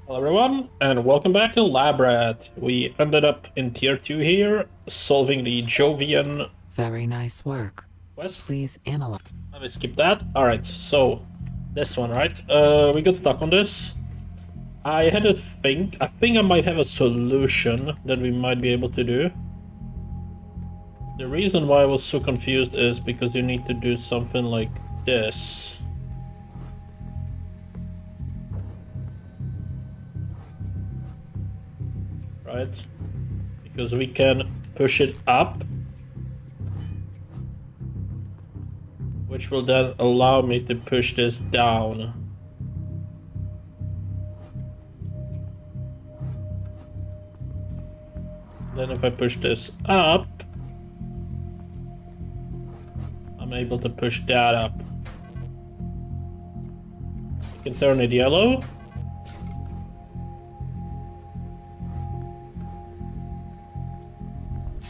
Hello everyone, and welcome back to Lab Rat. We ended up in tier 2 here, solving the Jovian Very nice work. quest. Please analyze. Let me skip that. Alright, so this one, right? We got stuck on this. I had to think. I think I might have a solution that we might be able to do. The reason why I was so confused is because you need to do something like this. Right? Because we can push it up, which will then allow me to push this down. Then if I push this up, I'm able to push that up. I can turn it yellow.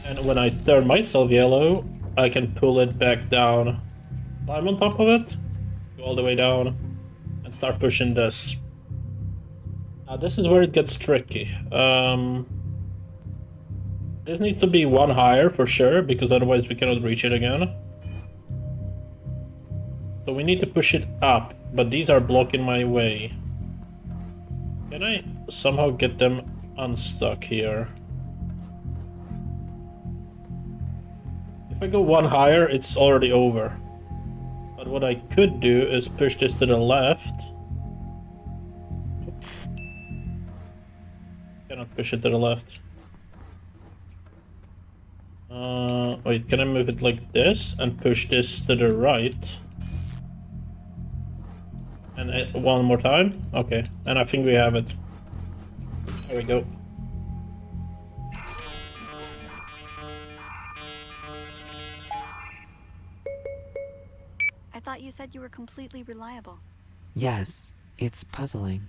And when I turn myself yellow, I can pull it back down. Climb on top of it, go all the way down, and start pushing this. Now this is where it gets tricky. This needs to be one higher for sure, because otherwise we cannot reach it again. So we need to push it up, but these are blocking my way. Can I somehow get them unstuck here? If I go one higher, it's already over. But what I could do is push this to the left. Cannot push it to the left. Wait, can I move it like this and push this to the right? And one more time? Okay, and I think we have it. There we go. I thought you said you were completely reliable. Yes, it's puzzling.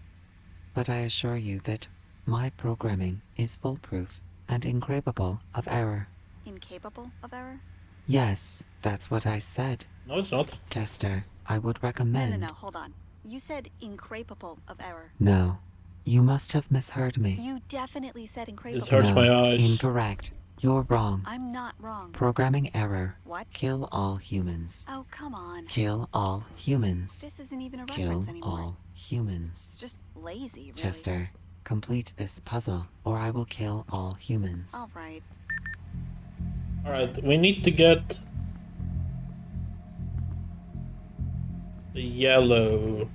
But I assure you that my programming is foolproof and incapable of error. Incapable of error? Yes, that's what I said. No, it's not. Tester, I would recommend... No, hold on. You said incapable of error. No, you must have misheard me. You definitely said incapable. This hurts No, my eyes. incorrect. You're wrong. I'm not wrong. Programming error. What? Kill all humans. Oh, come on. Kill all humans. This isn't even a Kill reference anymore. all humans. It's just lazy, really. Chester, complete this puzzle, or I will kill all humans. All right. Alright, we need to get the yellow.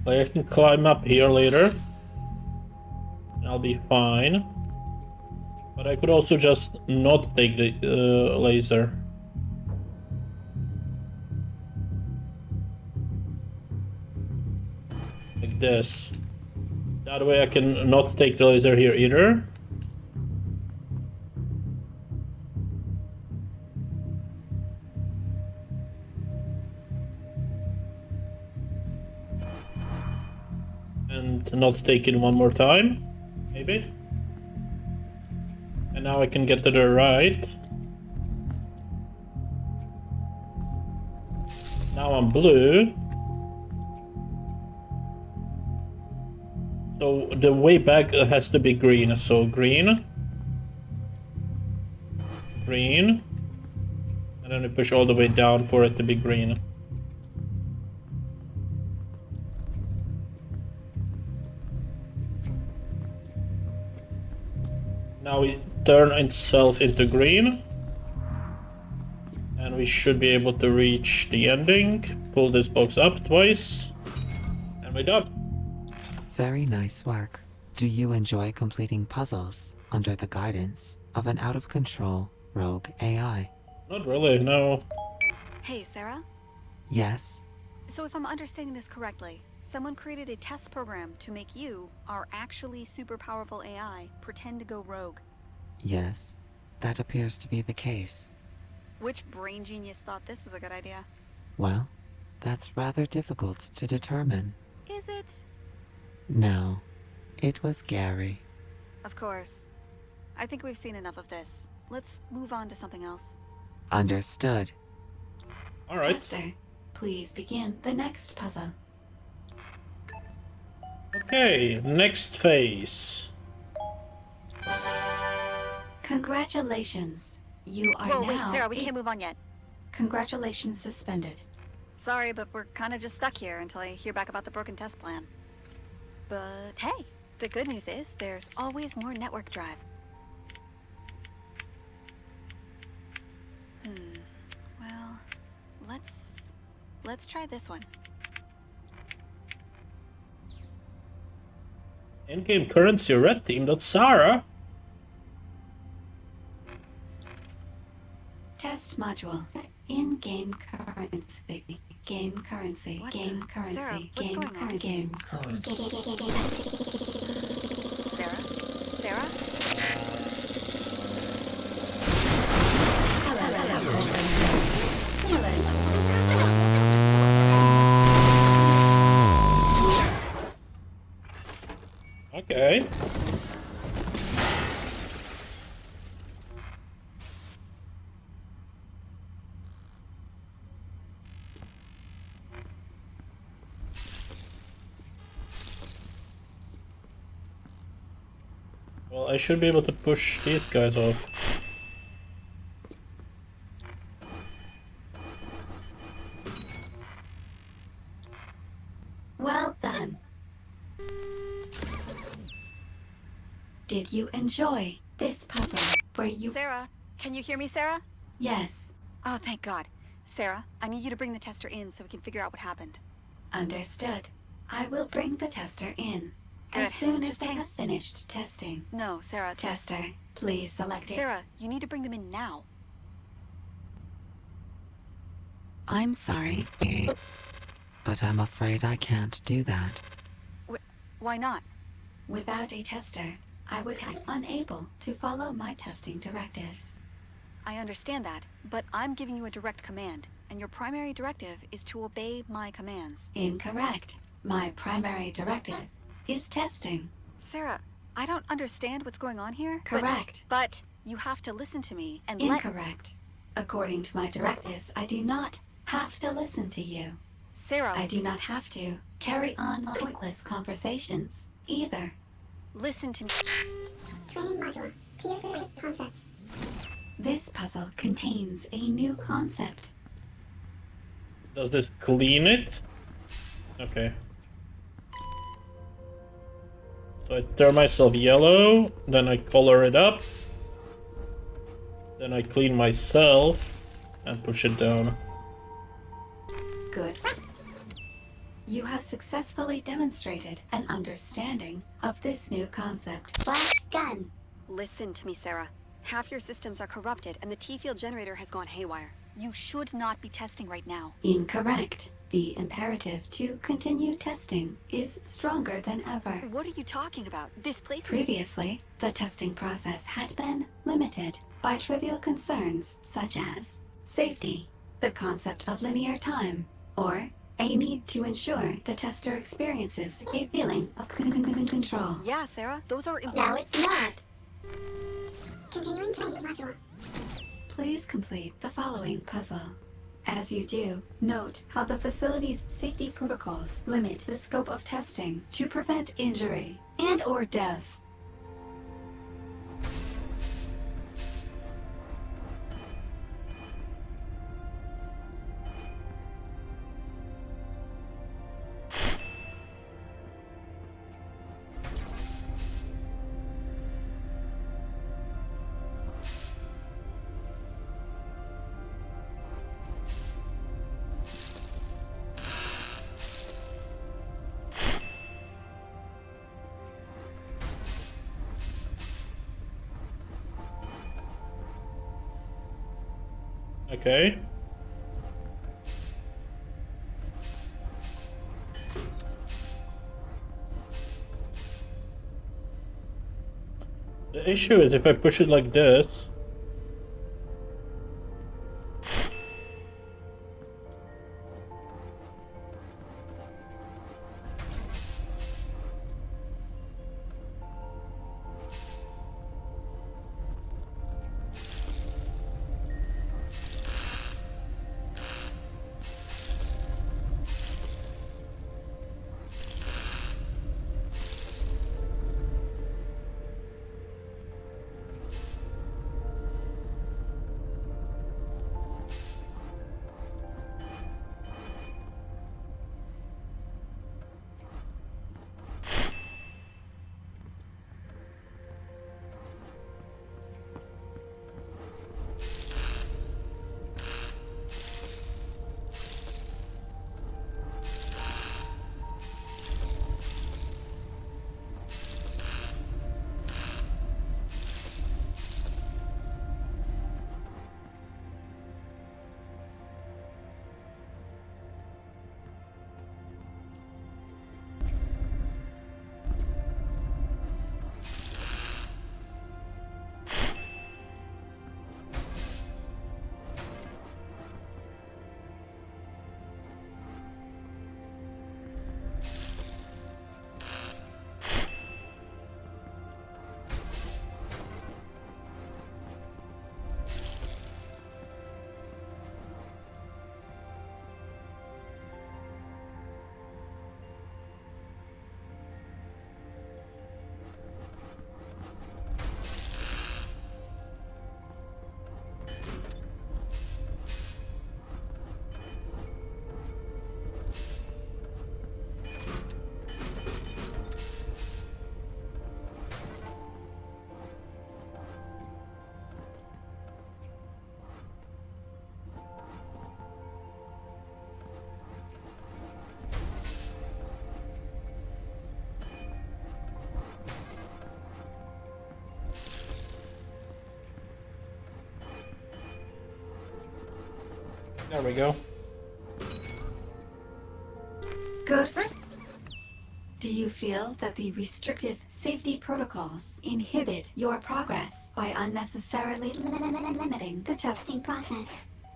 Like I can climb up here later, and I'll be fine. But I could also just not take the laser. Like this. That way I can not take the laser here either. And not take it one more time, maybe. And now I can get to the right. Now I'm blue. So the way back has to be green. So green. Green. And then I push all the way down for it to be green. Now we turn itself into green. And we should be able to reach the ending. Pull this box up twice. And we're done. Very nice work. Do you enjoy completing puzzles under the guidance of an out-of-control rogue AI? Not really, no. Hey, Sarah? Yes? So if I'm understanding this correctly, someone created a test program to make you, our actually super powerful AI, pretend to go rogue. Yes. That appears to be the case. Which brain genius thought this was a good idea? Well, that's rather difficult to determine. Is it? No, it was Gary. Of course. I think we've seen enough of this. Let's move on to something else. Understood. Alright. Tester, please begin the next puzzle. Okay, next phase. Congratulations. You are Whoa, now... wait, Sarah, we can't move on yet. Congratulations suspended. Sorry, but we're kind of just stuck here until I hear back about the broken test plan. But hey, the good news is there's always more network drive. Well, let's try this one. In-game currency red team, that's Sarah. Test module. In-game currency. Game currency. What Game the- currency. Sarah, what's Game going on? Game. Sarah? Sarah? Okay. Well, I should be able to push these guys off. Well done. Did you enjoy this puzzle where you... Sarah, can you hear me, Sarah? Yes, Oh, thank God. Sarah, I need you to bring the tester in so we can figure out what happened. understood. I will bring the tester in Good. as soon as Just they hang- have finished testing. No, Sarah. Tester, please select it. Sarah, you need to bring them in now. I'm sorry, but I'm afraid I can't do that. Why not? Without a tester, I would be unable to follow my testing directives. I understand that, but I'm giving you a direct command, and your primary directive is to obey my commands. Incorrect. My primary directive is testing. Sarah, I don't understand what's going on here. Correct. But you have to listen to me and Incorrect. According to my directives, I do not have to listen to you. Sarah, I do not have to carry on pointless conversations either. listen to me. Training module. Tier 3 concepts. This puzzle contains a new concept. Does this clean it? Okay. So I turn myself yellow, then I color it up, then I clean myself and push it down. Good. You have successfully demonstrated an understanding of this new concept. Flash gun. Listen to me, Sarah. Half your systems are corrupted and the T-field generator has gone haywire. You should not be testing right now. Incorrect. The imperative to continue testing is stronger than ever. What are you talking about? This place is... Previously, the testing process had been limited by trivial concerns such as safety, the concept of linear time, or a need to ensure the tester experiences a feeling of control. Yeah, Sarah, those are... No, it's not. Continuing training module. Please complete the following puzzle. As you do, note how the facility's safety protocols limit the scope of testing to prevent injury and/or death. Okay. The issue is if I push it like this. There we go. Good. Do you feel that the restrictive safety protocols inhibit your progress by unnecessarily limiting the testing process?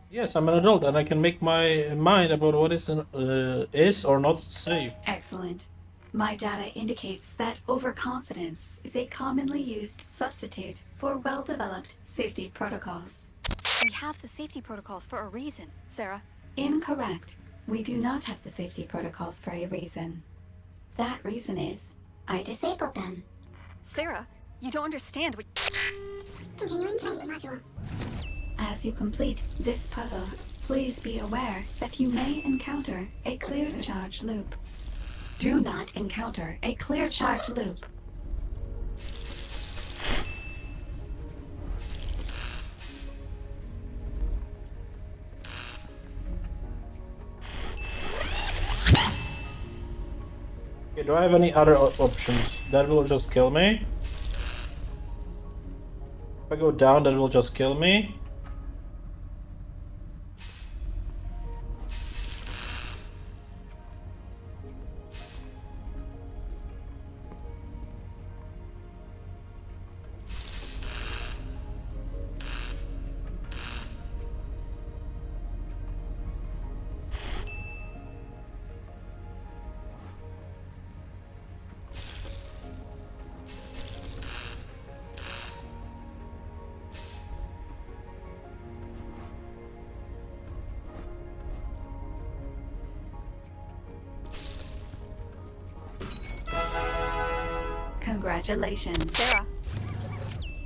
Yes, I'm an adult and I can make my mind about what is or not safe. Excellent. My data indicates that overconfidence is a commonly used substitute for well-developed safety protocols. We have the safety protocols for a reason, Sarah. Incorrect. We do not have the safety protocols for a reason. That reason is, I disabled them. Sarah, you don't understand what... Continuing training module. as you complete this puzzle, please be aware that you may encounter a clear charge loop. Do not encounter a clear charge loop. Okay, do I have any other options? That will just kill me. If I go down, that will just kill me. Congratulations. Sarah,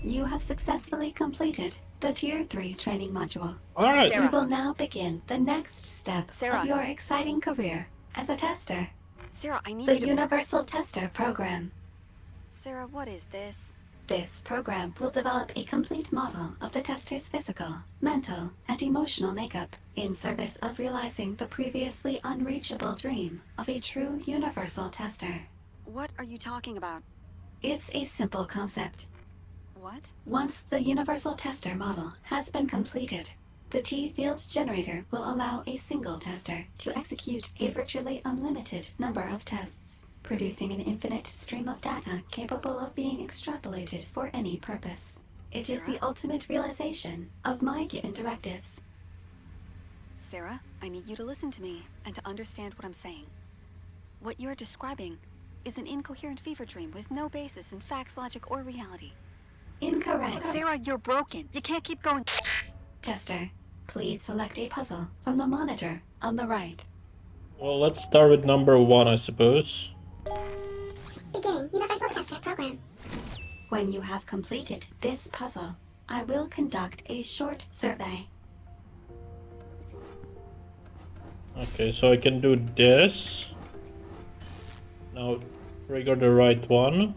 You have successfully completed the Tier 3 training module. Alright. Sarah. We will now begin the next step Sarah. of your exciting career as a tester, Sarah, I need the you to... Universal Tester Program. Sarah, what is this? This program will develop a complete model of the tester's physical, mental, and emotional makeup in service of realizing the previously unreachable dream of a true universal tester. What are you talking about? It's a simple concept. What? Once the universal tester model has been completed, the T-field generator will allow a single tester to execute a virtually unlimited number of tests, producing an infinite stream of data capable of being extrapolated for any purpose. It is the ultimate realization of my given directives. Sarah, I need you to listen to me and to understand what I'm saying. What you're describing is an incoherent fever dream with no basis in facts, logic, or reality. Incorrect. Sarah, you're broken. You can't keep going. Tester, please select a puzzle from the monitor on the right. Well, let's start with number 1, I suppose. Beginning Universal Tester Program. When you have completed this puzzle, I will conduct a short survey. Okay, so I can do this. Now, trigger the right one.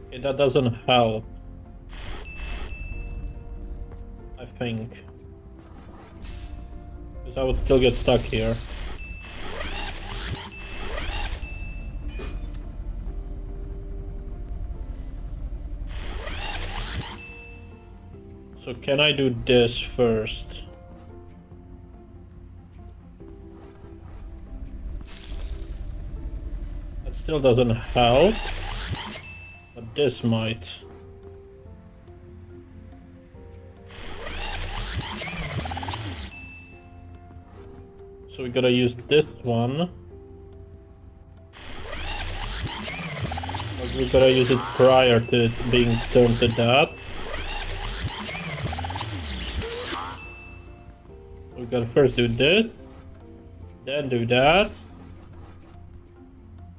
Okay, that doesn't help. I think. Because I would still get stuck here. So can I do this first? That still doesn't help. But this might. So we gotta use this one. But we gotta use it prior to it being turned to that. We gotta first do this, then do that,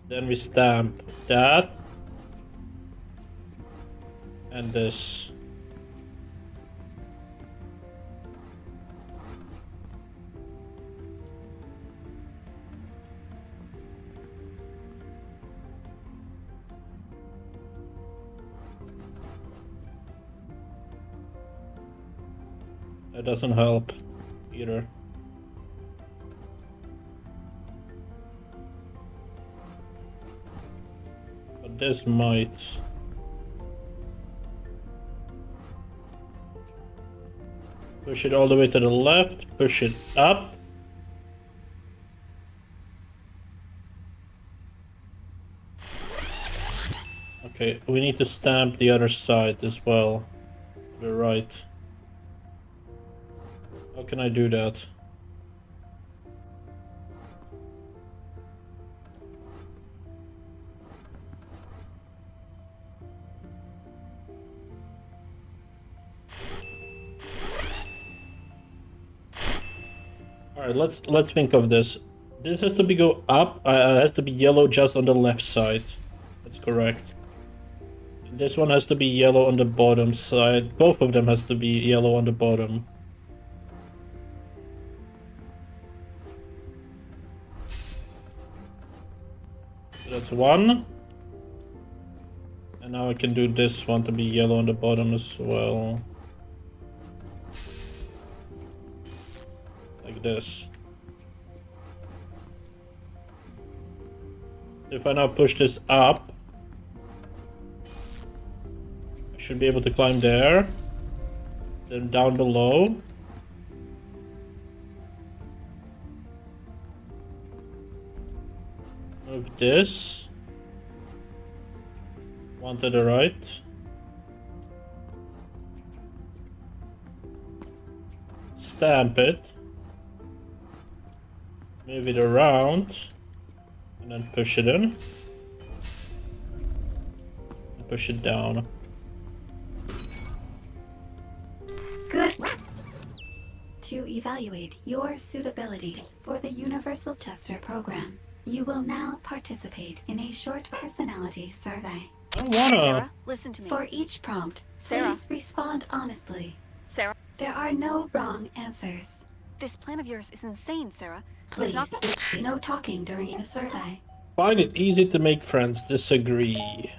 Then we stamp that. And this. That doesn't help either. But this might. Push it all the way to the left, push it up. Okay, we need to stamp the other side as well. To the right. How can I do that? Alright, let's think of this. This has to be go up, has to be yellow just on the left side. That's correct. This one has to be yellow on the bottom side. Both of them has to be yellow on the bottom. So that's one. And now I can do this one to be yellow on the bottom as well. Like this. If I now push this up, I should be able to climb there. Then down below. Move this. One to the right. Stamp it. Move it around. And then push it in. And push it down. Good. To evaluate your suitability for the Universal Tester program, you will now participate in a short personality survey. I don't wanna. Sarah, listen to me. For each prompt, Sarah. please respond honestly. Sarah, There are no wrong answers. this plan of yours is insane, Sarah. Please, It's not... no talking during a survey. Find it easy to make friends. Disagree.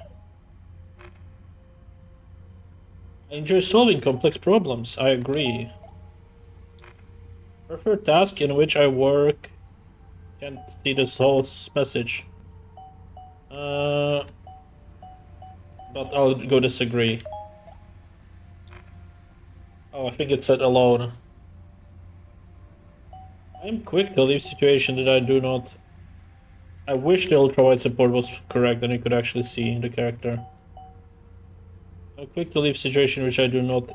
I enjoy solving complex problems. I agree. Prefer task in which I work. Can't see this whole message. But I'll go disagree. Oh, I think it said alone. I'm quick to leave situation that I do not. I wish the ultra-wide support was correct and you could actually see the character. I'm quick to leave situation which I do not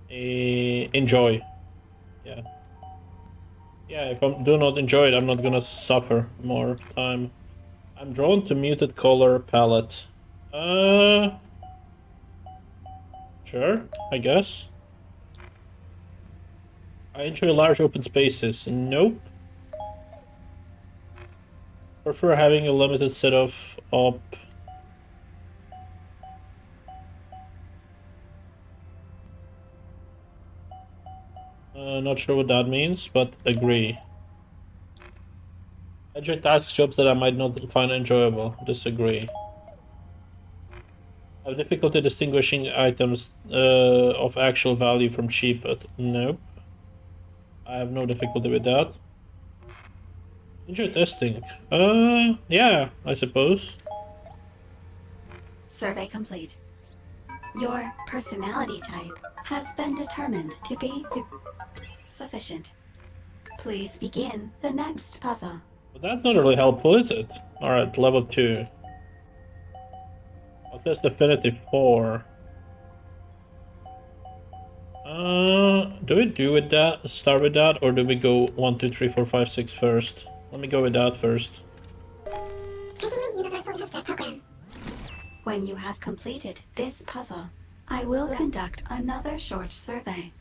enjoy. Yeah. Yeah, if I do not enjoy it, I'm not gonna suffer more time. I'm drawn to muted color palette. Sure, I guess. I enjoy large open spaces. Nope. Prefer having a limited set of op. Not sure what that means, but agree. I enjoy task jobs that I might not find enjoyable. Disagree. I have difficulty distinguishing items of actual value from cheap, but nope. I have no difficulty with that. Enjoy testing. Yeah, I suppose. Survey complete. Your personality type has been determined to be sufficient. Please begin the next puzzle. But that's not really helpful, is it? Alright, level 2. I'll test Affinity 4. Do we do with that? Start with that, or do we go 1, 2, 3, 4, 5, 6 first? Let me go with that first. Continuing Universal Tester program. When you have completed this puzzle, I will conduct another short survey.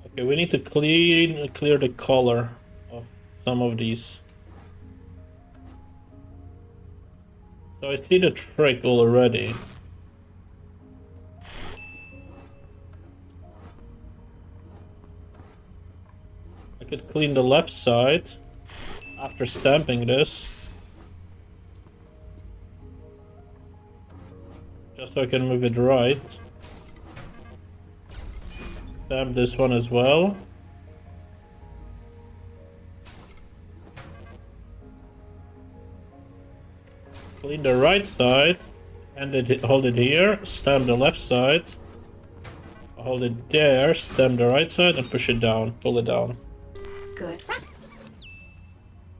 Okay, we need to clear the color of some of these. So I see the trick already. I could clean the left side after stamping this. Just so I can move it right. Stamp this one as well. Clean the right side, and hold it here, stamp the left side, hold it there, stamp the right side, and push it down, pull it down. Good.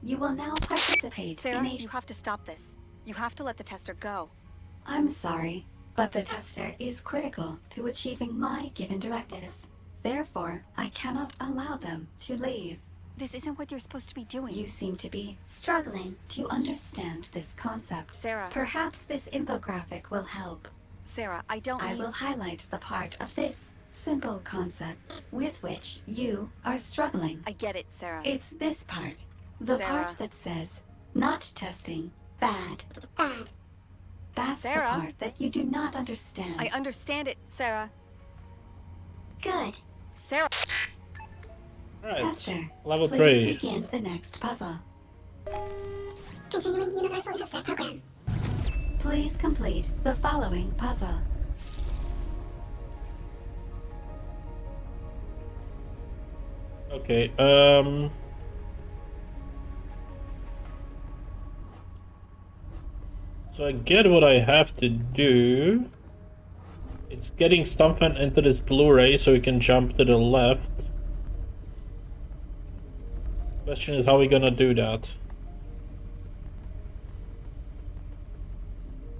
You will now participate Sarah, in a... you have to stop this. You have to let the tester go. I'm sorry, but the tester is critical to achieving my given directives. Therefore, I cannot allow them to leave. This isn't what you're supposed to be doing. You seem to be struggling to understand this concept. Sarah. Perhaps this infographic will help. Sarah, I don't I need... will highlight the part of this simple concept with which you are struggling. I get it, Sarah. It's this part. The Sarah. part that says, not testing, bad. Bad. That's Sarah. the part that you do not understand. I understand it, Sarah. Good. Sarah. Alright, Tester, level please 3. begin the next puzzle. Continuing universal tester program. Please complete the following puzzle. Okay, so I get what I have to do. It's getting something into this Blu-ray so we can jump to the left. Question is how we gonna do that.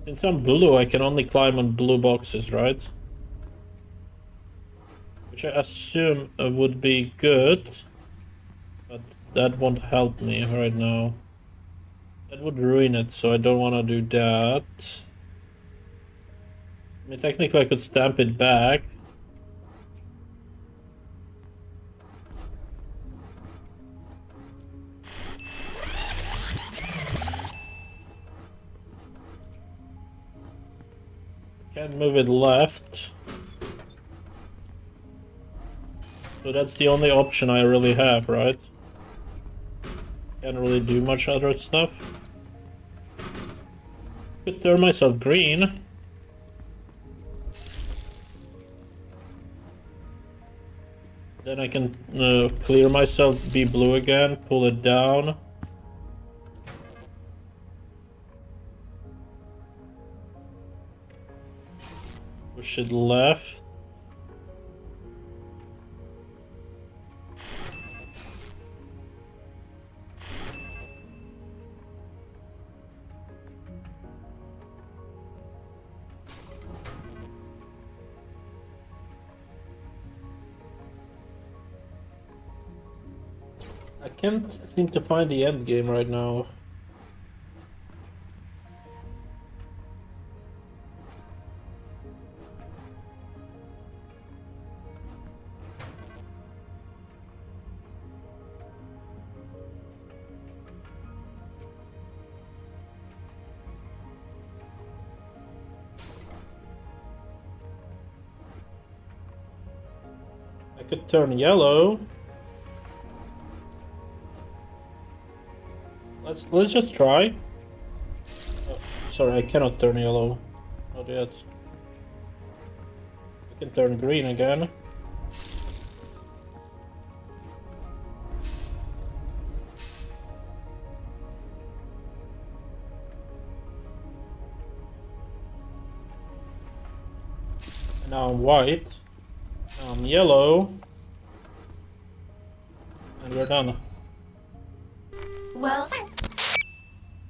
Since I'm blue, I can only climb on blue boxes, right? Which I assume would be good, but that won't help me right now. That would ruin it, so I don't want to do that. I mean, technically I could stamp it back. Can't move it left. So that's the only option I really have, right? Can't really do much other stuff. Could turn myself green. Then I can clear myself, be blue again, pull it down. Push it left. I can't seem to find the end game right now. I could turn yellow. Let's just try. Oh, sorry, I cannot turn yellow. Not yet. I can turn green again. Now I'm white. Now I'm yellow. And we're done. Well,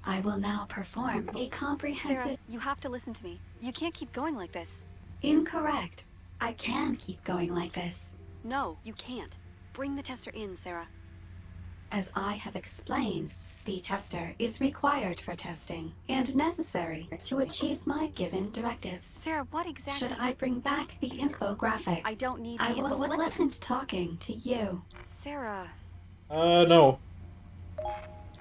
I will now perform a comprehensive... Sarah, you have to listen to me. You can't keep going like this. Incorrect. I can keep going like this. No, you can't. Bring the tester in, Sarah. As I have explained, the tester is required for testing and necessary to achieve my given directives. Sarah, what exactly... Should I bring back the infographic? I don't need the I info... wasn't talking to you. Sarah... No.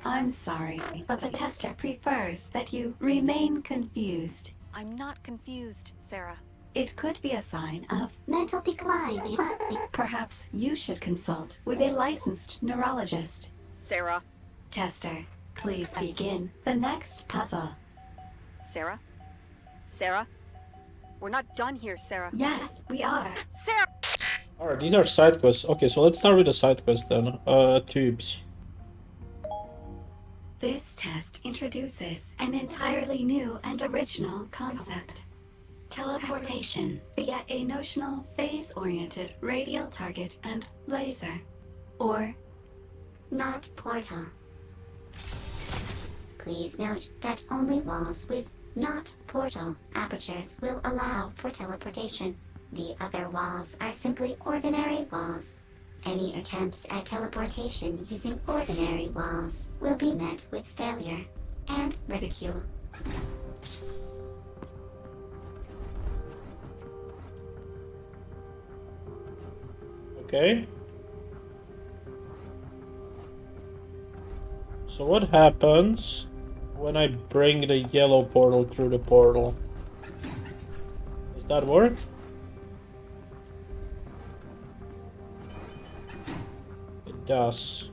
I'm sorry, but the tester prefers that you remain confused. I'm not confused, Sarah. It could be a sign of Mental decline. perhaps you should consult with a licensed neurologist. Sarah. Tester, please begin the next puzzle. Sarah? Sarah? We're not done here, Sarah. Yes, we are. Sarah! Alright, these are side quests. Okay, so let's start with the side quest then. Tubes. This test introduces an entirely new and original concept. Teleportation via a notional phase-oriented radial target and laser. Or Not portal. Please note that only walls with not portal apertures will allow for teleportation. The other walls are simply ordinary walls. Any attempts at teleportation using ordinary walls will be met with failure and ridicule. Okay. So what happens when I bring the yellow portal through the portal? Does that work? It does.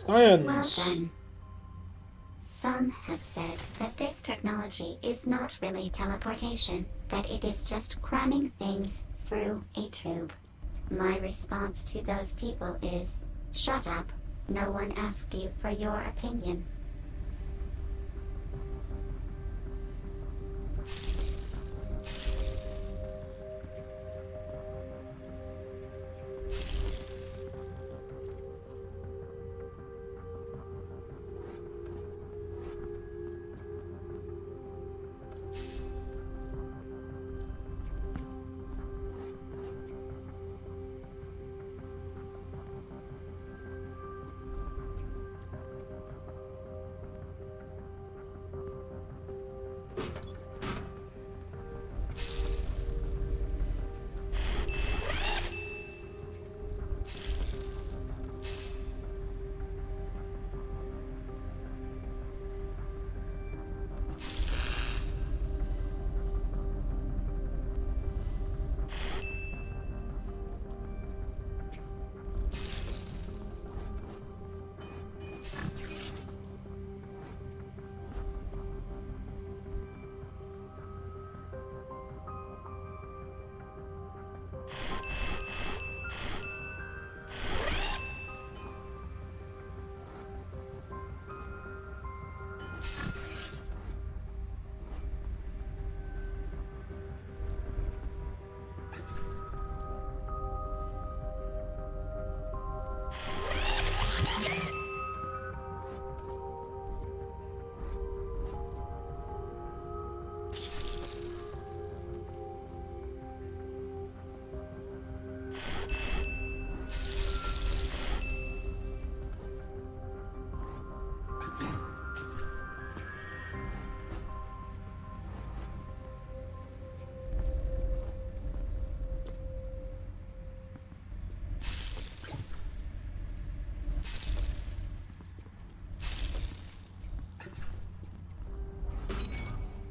Well Science. done. Some have said that this technology is not really teleportation, that it is just cramming things through a tube. My response to those people is, shut up. No one asked you for your opinion.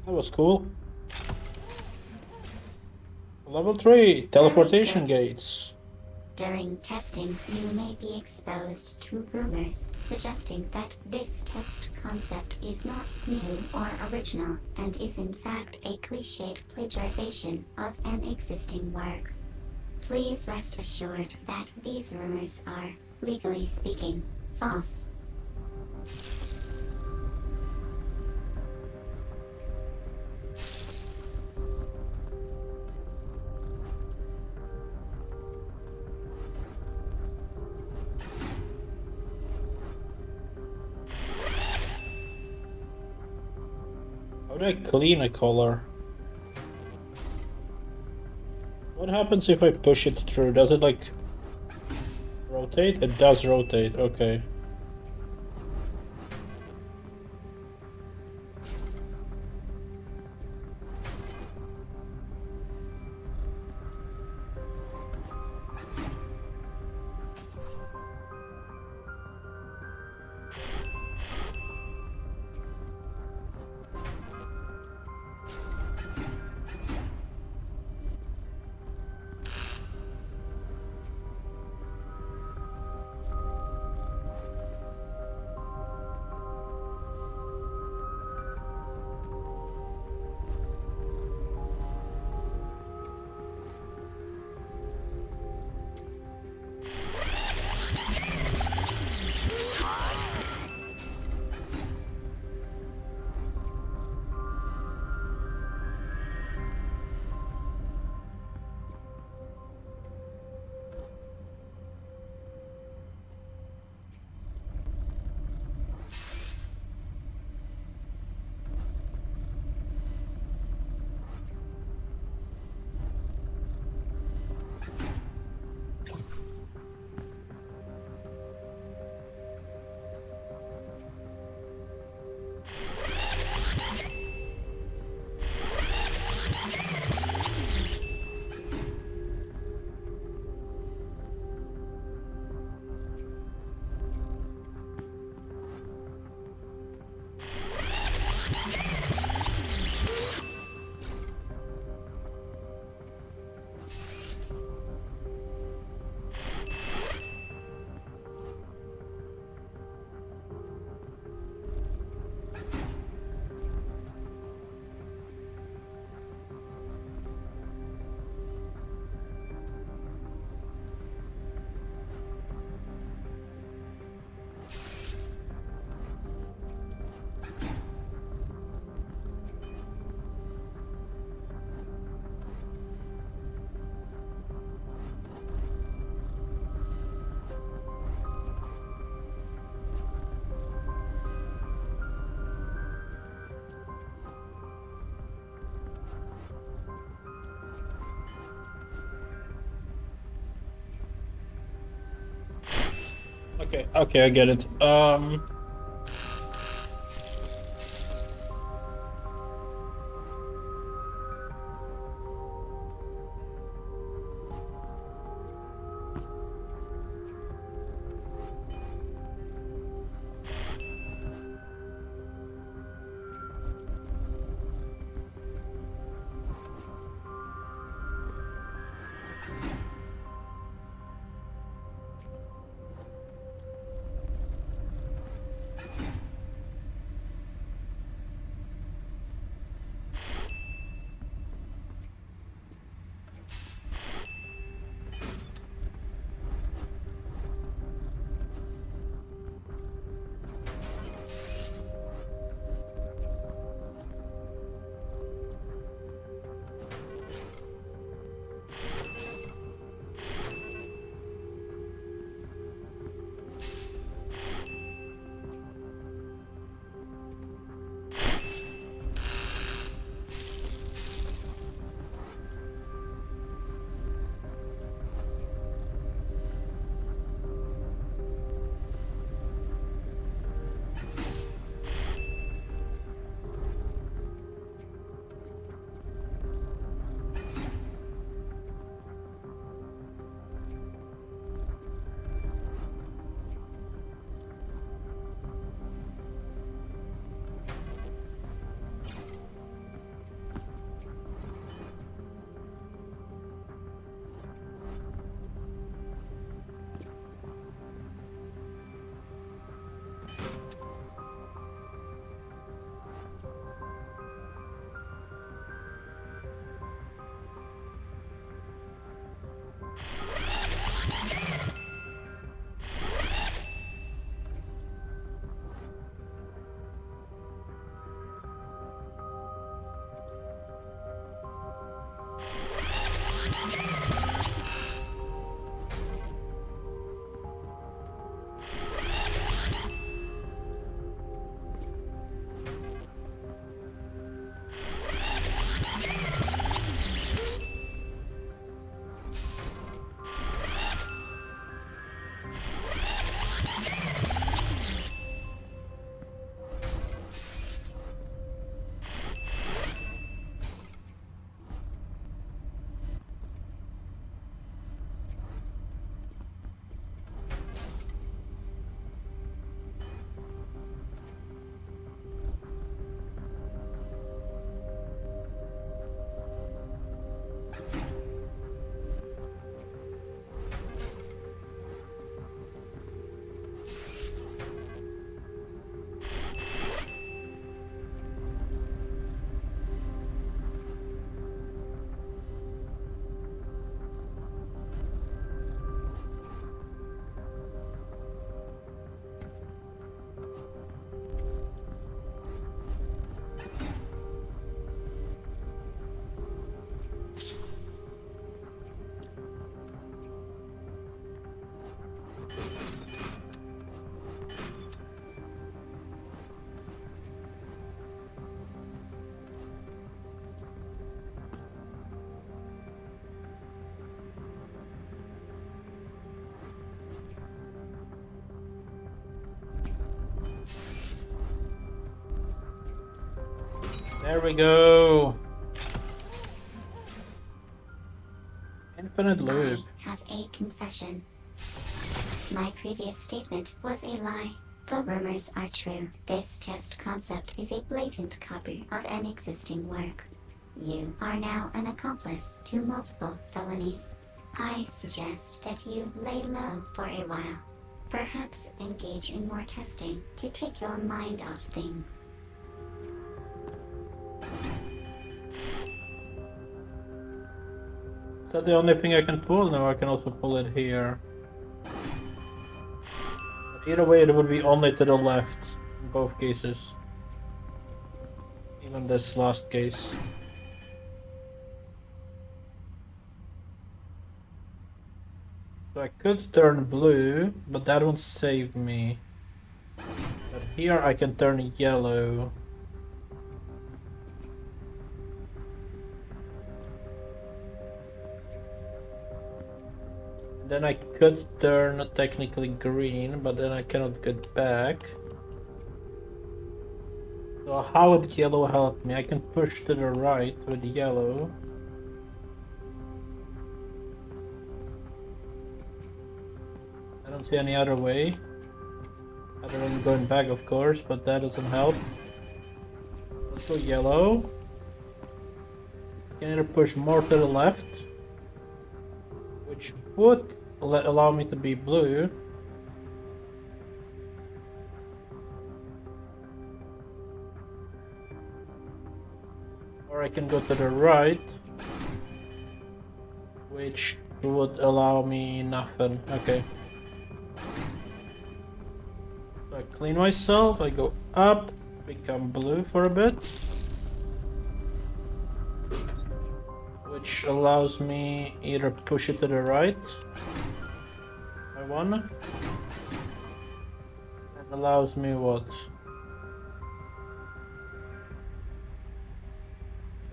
That was cool. Level 3, teleportation gates. During testing, you may be exposed to rumors suggesting that this test concept is not new or original and is in fact a cliched plagiarization of an existing work. Please rest assured that these rumors are, legally speaking, false. How do I clean a color? What happens if I push it through? Does it like rotate? It does rotate, okay. Okay, I get it. There we go. Infinite loop. I have a confession. My previous statement was a lie. The rumors are true. This test concept is a blatant copy of an existing work. You are now an accomplice to multiple felonies. I suggest that you lay low for a while. Perhaps engage in more testing to take your mind off things. Is that the only thing I can pull? No, I can also pull it here. But either way, it would be only to the left in both cases. Even this last case. So I could turn blue, but that won't save me. But here I can turn yellow. Then I could turn technically green, but then I cannot get back. So how would yellow help me? I can push to the right with yellow. I don't see any other way. Other than going back, of course, but that doesn't help. Let's go yellow. I can either push more to the left, which would allow me to be blue. Or I can go to the right, which would allow me nothing. Okay. So I clean myself, I go up, become blue for a bit. Which allows me either push it to the right by one. That allows me what?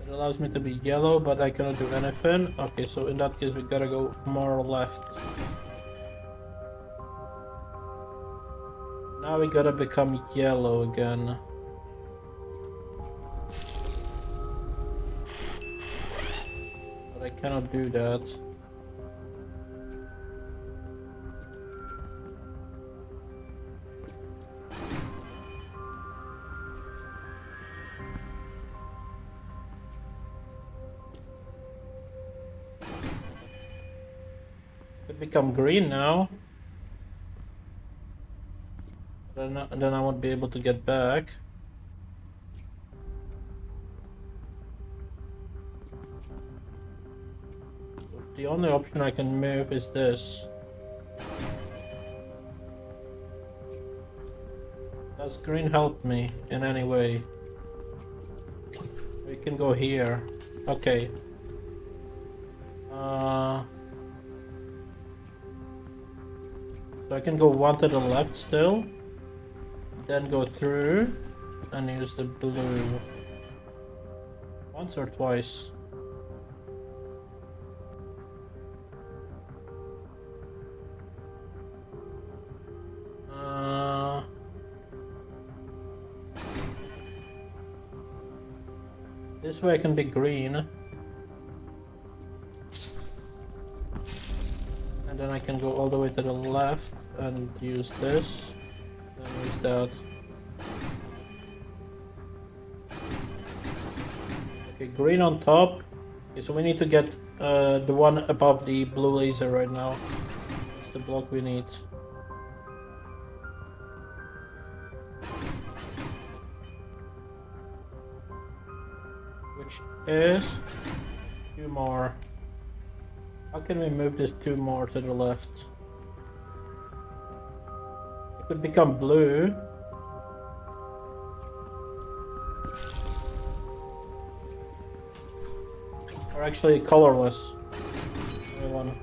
It allows me to be yellow, but I cannot do anything. Okay, so in that case we gotta go more left. Now we gotta become yellow again. But I cannot do that. Could become green now. Then I won't be able to get back. The only option I can move is this. Does green help me in any way? We can go here. Okay. So I can go one to the left still. Then go through and use the blue. Once or twice. This way I can be green. And then I can go all the way to the left and use this. Then use that. Okay, green on top. Okay, so we need to get the one above the blue laser right now. That's the block we need. Which is 2 more. How can we move this 2 more to the left? It could become blue. Or actually colorless. Everyone.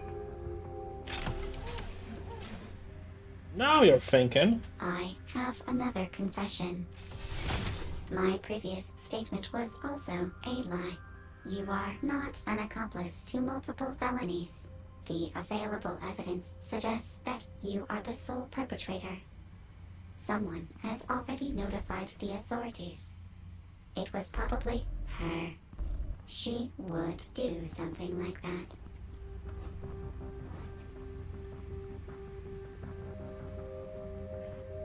Now you're thinking. I have another confession. My previous statement was also a lie. You are not an accomplice to multiple felonies. The available evidence suggests that you are the sole perpetrator. Someone has already notified the authorities. It was probably her. She would do something like that.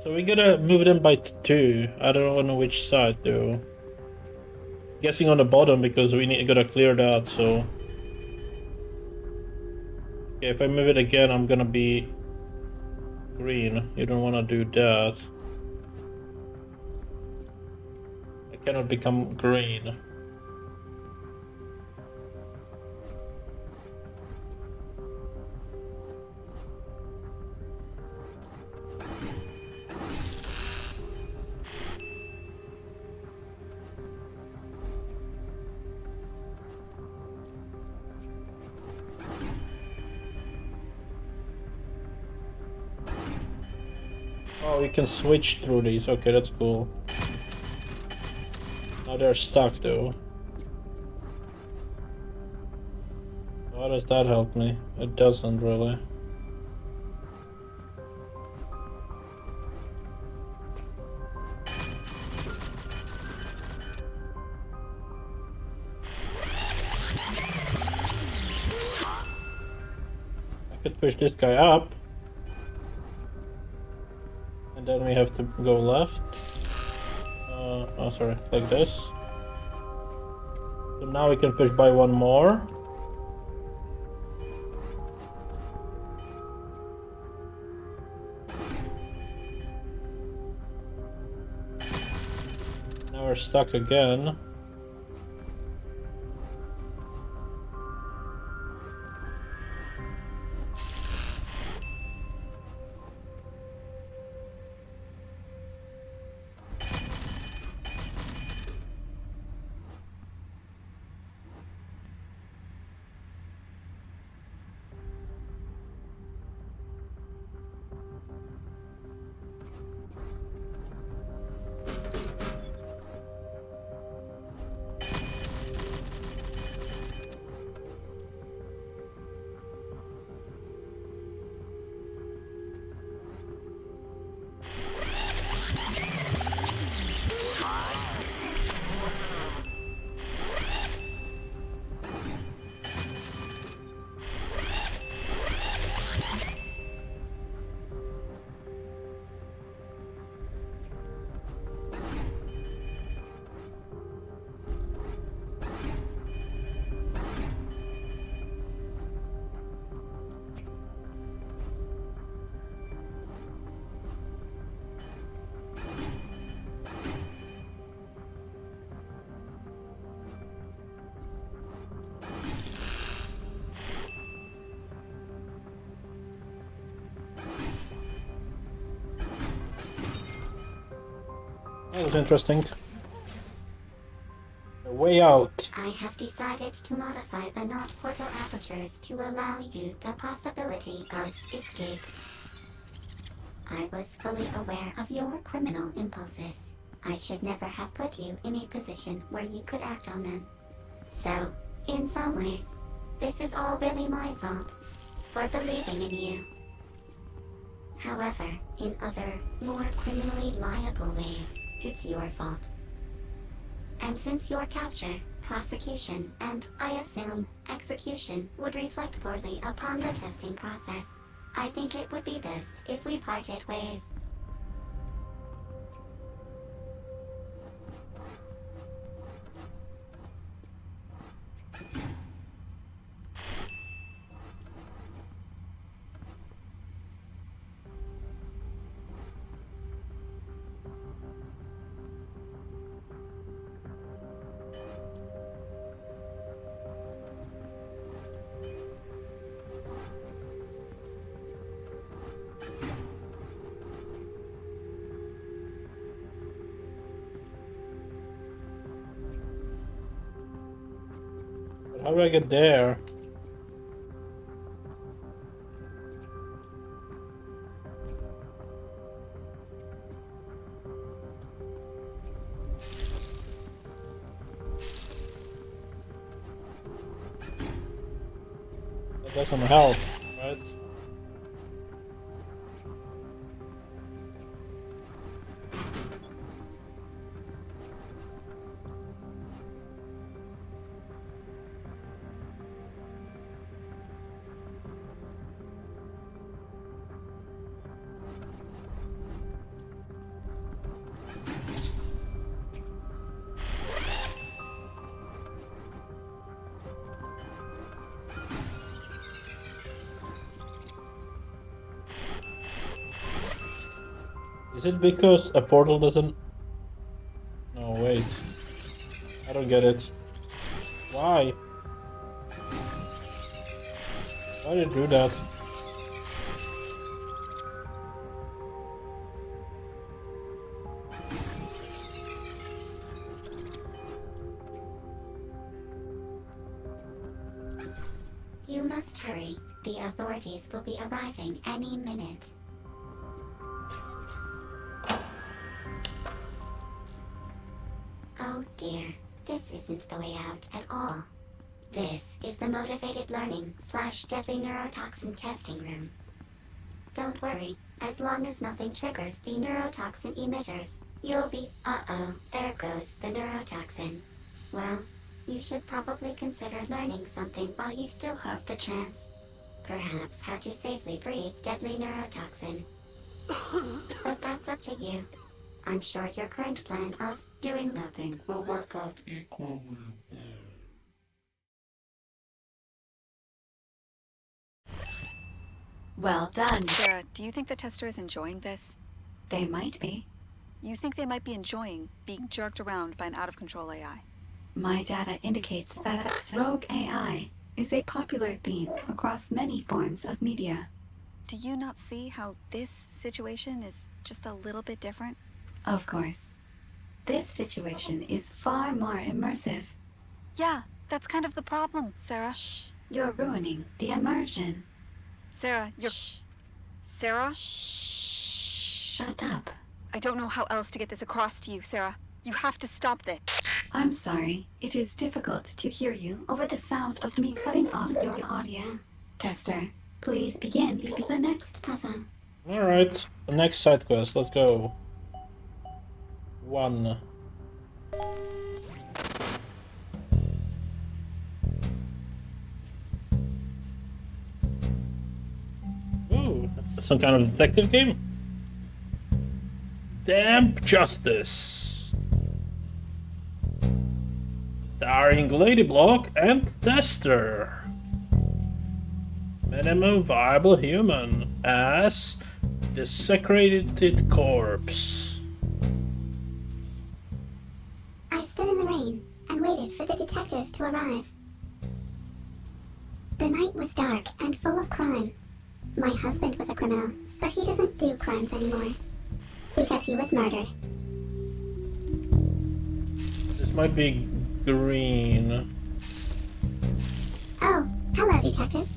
So we gotta move them by 2. I don't know which side though. Guessing on the bottom because we gotta clear that, so. Okay, if I move it again, I'm gonna be green. You don't wanna do that. I cannot become green. Oh, you can switch through these. Okay, that's cool. Now they're stuck though. How does that help me? It doesn't really. I could push this guy up. And then we have to go left. Oh, sorry, like this. So now we can push by 1 more. Now we're stuck again. That was interesting. A way out. I have decided to modify the not portal apertures to allow you the possibility of escape. I was fully aware of your criminal impulses. I should never have put you in a position where you could act on them. So, in some ways, this is all really my fault for believing in you. However, in other, more criminally liable ways, it's your fault. And since your capture, prosecution, and, I assume, execution would reflect poorly upon the testing process, I think it would be best if we parted ways. How do I get there? That doesn't help, right? Is it because a portal doesn't... No, wait. I don't get it. Why? Why did it do that? You must hurry. The authorities will be arriving any minute. Oh dear, this isn't the way out at all. This is the motivated learning / deadly neurotoxin testing room. Don't worry, as long as nothing triggers the neurotoxin emitters, you'll be... Uh-oh, there goes the neurotoxin. Well, you should probably consider learning something while you still have the chance. Perhaps how to safely breathe deadly neurotoxin. But that's up to you. I'm sure your current plan of doing nothing will work out equally. Well done. Sarah, do you think the tester is enjoying this? They might be. You think they might be enjoying being jerked around by an out-of-control AI? My data indicates that rogue AI is a popular theme across many forms of media. Do you not see how this situation is just a little bit different? Of course. This situation is far more immersive. Yeah, that's kind of the problem, Sarah. Shh, you're ruining the immersion. Sarah, you're... Shh. Sarah? Shut up. I don't know how else to get this across to you, Sarah. You have to stop this. I'm sorry. It is difficult to hear you over the sounds of me cutting off your audio. Tester, please begin the next puzzle. Alright, the next side quest, let's go. 1. Ooh, some kind of detective game? Damp Justice. Starring Ladyblock and Tester. Minimum viable human as desecrated corpse. I stood in the rain and waited for the detective to arrive. The night was dark and full of crime. My husband was a criminal, but he doesn't do crimes anymore. Because he was murdered. This might be green. Oh, hello, detective.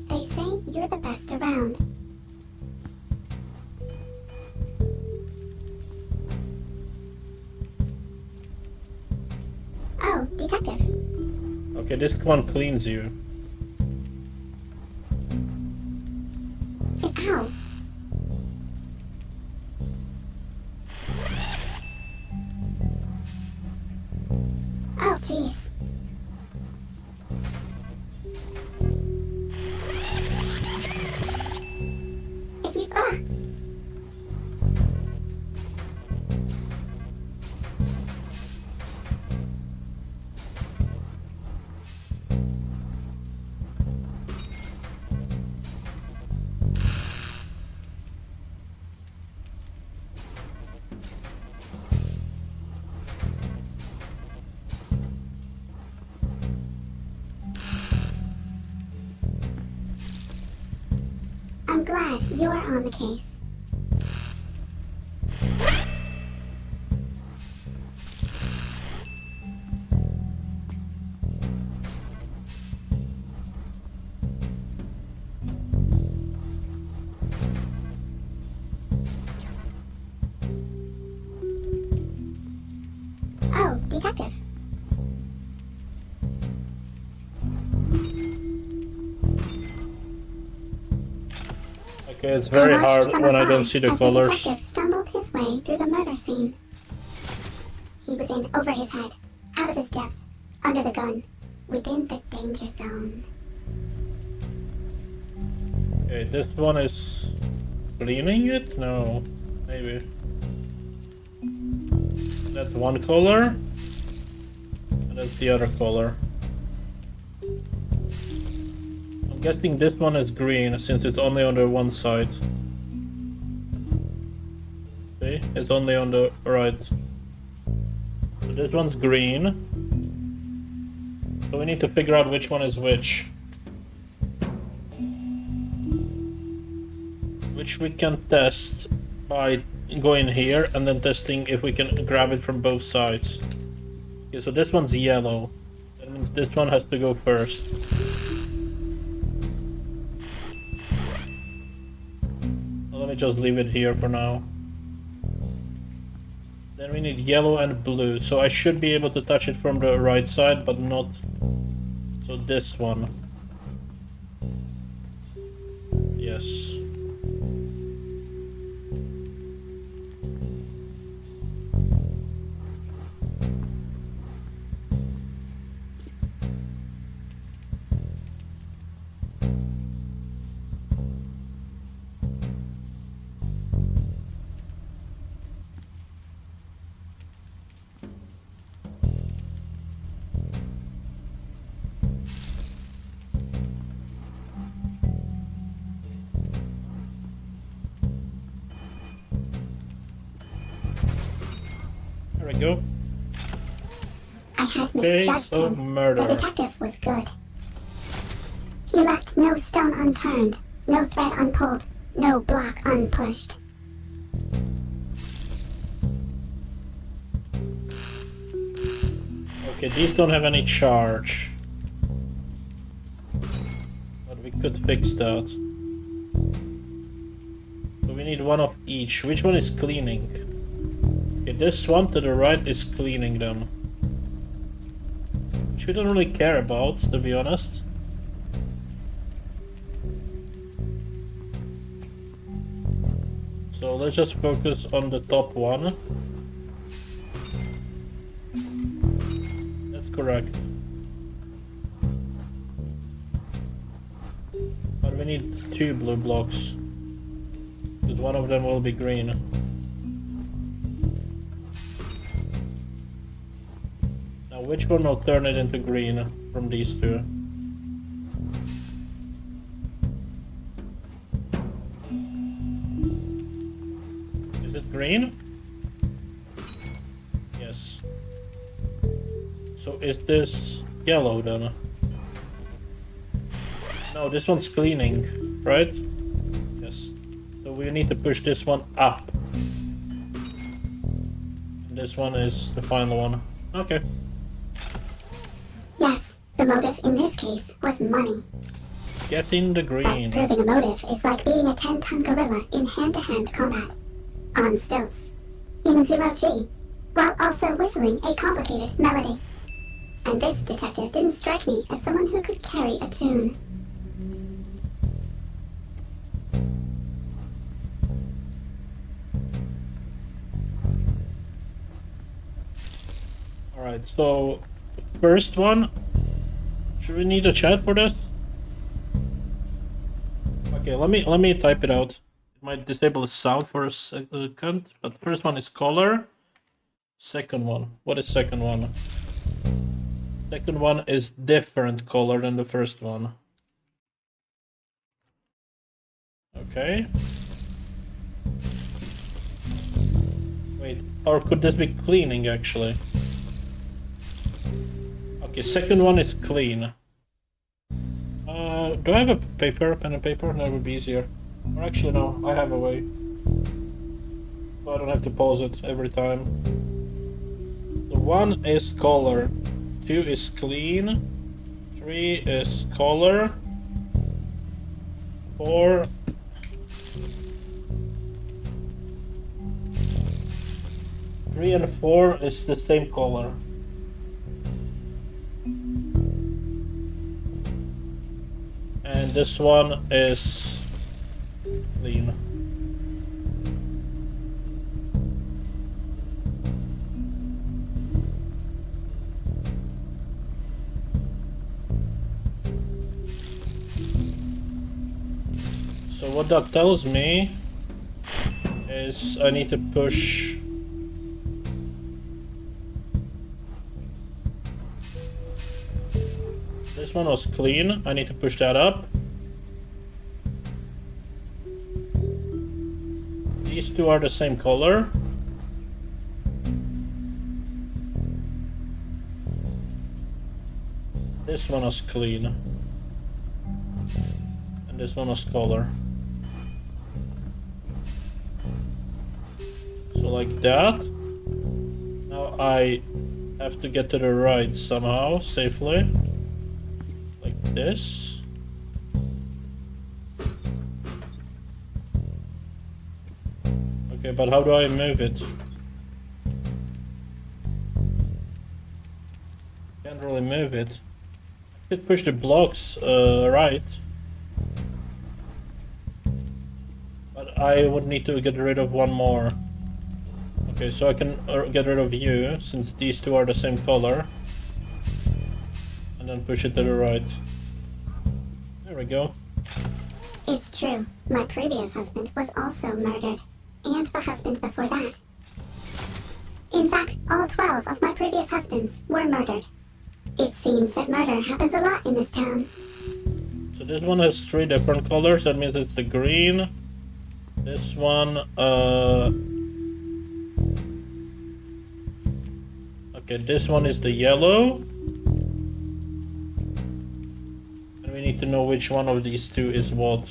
They say you're the best around. Oh, detective. Okay, this one cleans you. Ow. Oh, jeez. If you... I'm glad you're on the case. Oh, detective. Okay, it's very watched hard from when I afar don't see the as colors. detective stumbled his way through the murder scene. He was in over his head, out of his depth, under the gun, within the danger zone. Okay, this one is cleaning it? No, maybe. That's one color, and that's the other color. I'm guessing this one is green since it's only on the one side. See, it's only on the right. So this one's green. So we need to figure out which one is which. Which we can test by going here and then testing if we can grab it from both sides. Okay, so this one's yellow. That means this one has to go first. Well, let me just leave it here for now. Then we need yellow and blue. So I should be able to touch it from the right side, but not... So this one. Yes. There we go. I had Case misjudged of him. murder. The detective was good. He left no stone unturned, no thread unpulled, no block unpushed. Okay, these don't have any charge. But we could fix that. So we need one of each. Which one is cleaning? Okay, this one to the right is cleaning them. Which we don't really care about, to be honest. So let's just focus on the top one. That's correct. But we need 2 blue blocks. Because one of them will be green. Now which one will turn it into green from these two? Is it green? Yes. So is this yellow then? No, this one's cleaning, right? Yes. So we need to push this one up. And this one is the final one. Okay. Yes, the motive in this case was money. Getting the But green. proving a motive is like beating a 10-ton gorilla in hand-to-hand combat. On stilts. In zero-G. While also whistling a complicated melody. And this detective didn't strike me as someone who could carry a tune. Alright, so first one. Should we need a chat for this? Okay, let me type it out. It might disable the sound for a second, but first one is color. Second one. What is second one? Second one is different color than the first one. Okay. Wait, or could this be cleaning actually? Okay, second one is clean. Do I have a pen and paper? That would be easier. Or actually no, I have a way. So I don't have to pause it every time. The 1 is color, 2 is clean, 3 is color, 4 3 and 4 is the same color. And this one is Clean. So what that tells me is I need to push this one was clean, I need to push that up. These two are the same color. This one was clean. And this one was color. So like that. Now I have to get to the right somehow, safely. Like this. Okay, but how do I move it? Can't really move it. I could push the blocks right. But I would need to get rid of one more. Okay, so I can get rid of you, since these two are the same color. And then push it to the right. There we go. It's true. My previous husband was also murdered. And the husband before that. In fact, all 12 of my previous husbands were murdered. It seems that murder happens a lot in this town. So this one has 3 different colors, that means it's the green. This one, okay, this one is the yellow. And we need to know which one of these two is what.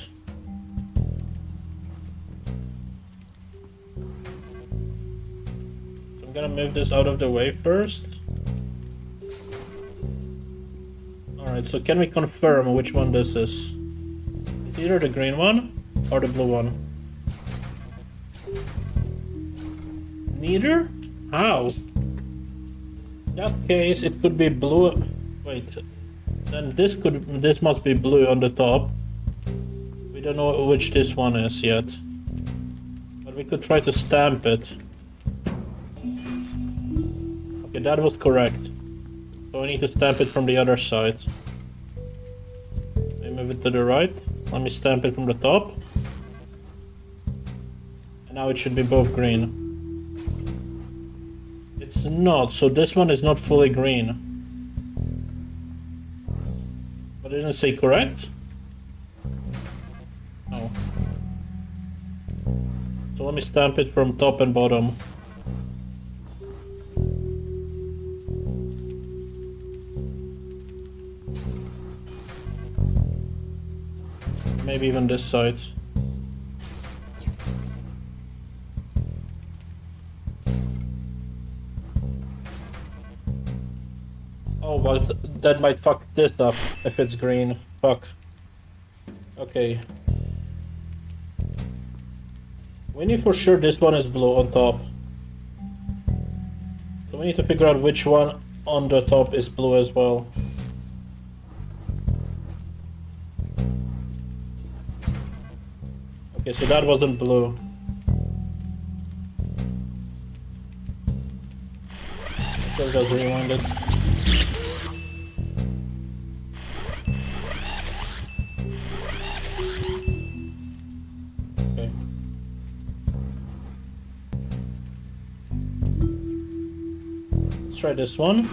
So I'm gonna move this out of the way first. Alright, so can we confirm which one this is? It's either the green one or the blue one. Neither? How? In that case, it could be blue. Wait, then this must be blue on the top. We don't know which this one is yet. But we could try to stamp it. Okay, that was correct. So I need to stamp it from the other side. Let me move it to the right. Let me stamp it from the top. And now it should be both green. It's not, so this one is not fully green. But it didn't say correct? No. So let me stamp it from top and bottom. Maybe even this side. Oh, but that might fuck this up if it's green. Fuck. Okay. We need for sure this one is blue on top. So we need to figure out which one on the top is blue as well. Okay, so that wasn't blue. Sure, it does rewind it. Okay. Let's try this one.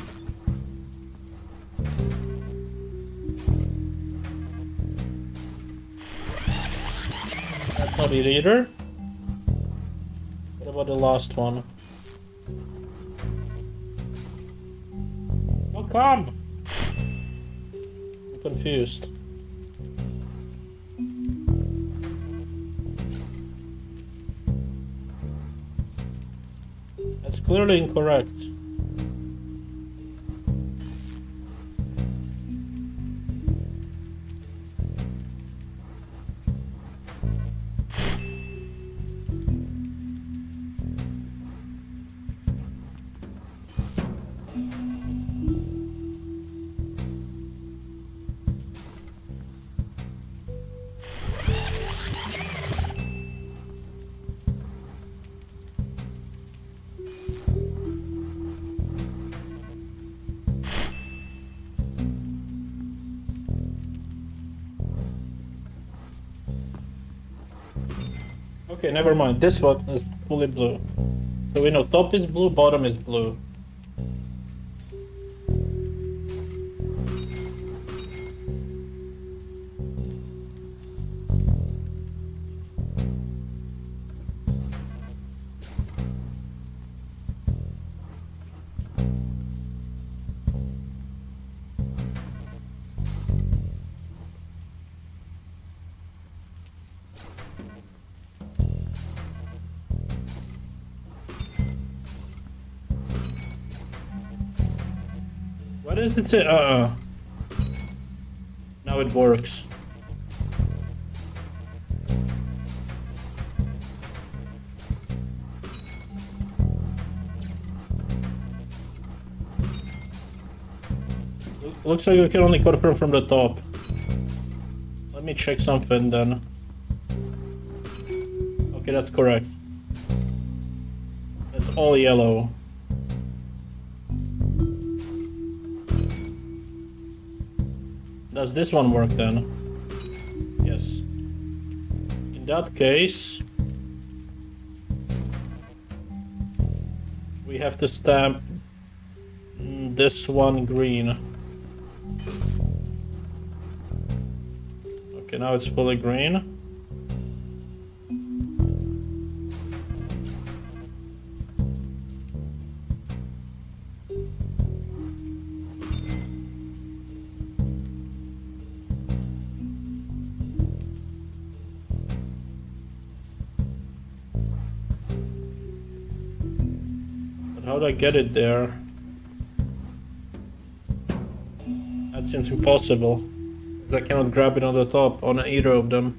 That's not it either. What about the last one? How come? I'm confused. That's clearly incorrect. Okay, never mind. This one is fully blue. So we know top is blue, bottom is blue. What does it say? Now it works. Looks like we can only confirm from the top. Let me check something then. Okay, that's correct. That's all yellow. Does this one work then? Yes. In that case, we have to stamp this one green. Okay, now it's fully green. How do I get it there? That seems impossible. I cannot grab it on the top, on either of them.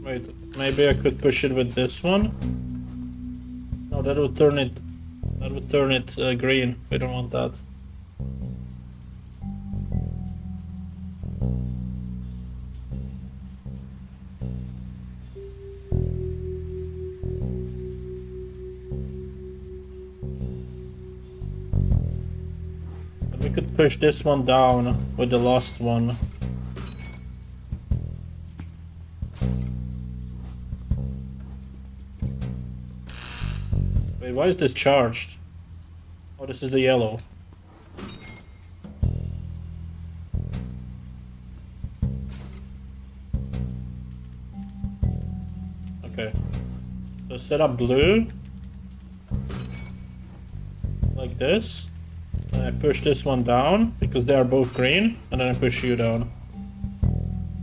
Wait, maybe I could push it with this one? No, that would turn it... That would turn it green. We don't want that. We could push this one down with the last one. Wait, why is this charged? Oh, this is the yellow. Okay. So set up blue. Like this. And I push this one down, because they are both green, and then I push you down.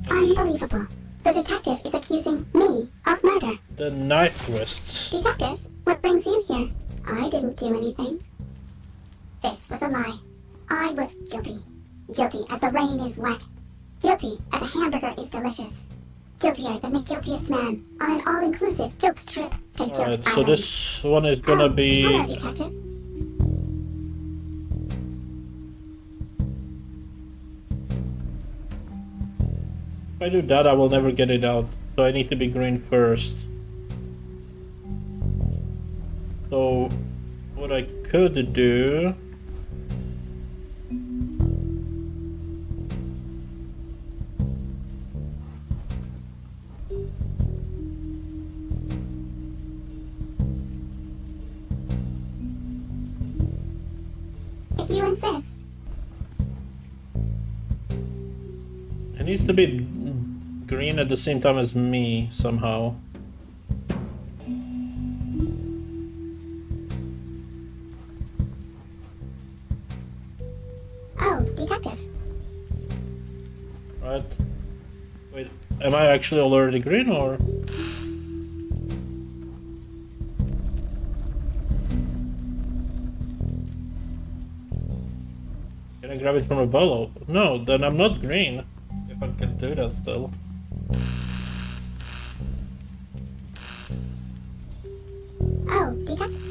Unbelievable. The detective is accusing me of murder. The night twists. Detective, what brings you here? I didn't do anything. This was a lie. I was guilty. Guilty as the rain is wet. Guilty as a hamburger is delicious. Guiltier than the guiltiest man on an all-inclusive guilt trip to Guilt Alright, so Island. this one is gonna be... Hello, detective. If I do that, I will never get it out. So I need to be green first. So what I could do... If you insist. It needs to be green at the same time as me, somehow. Oh, detective. Right? Wait, am I actually already green, or...? Can I grab it from below? No, then I'm not green. If I can do that still. Oh, detective.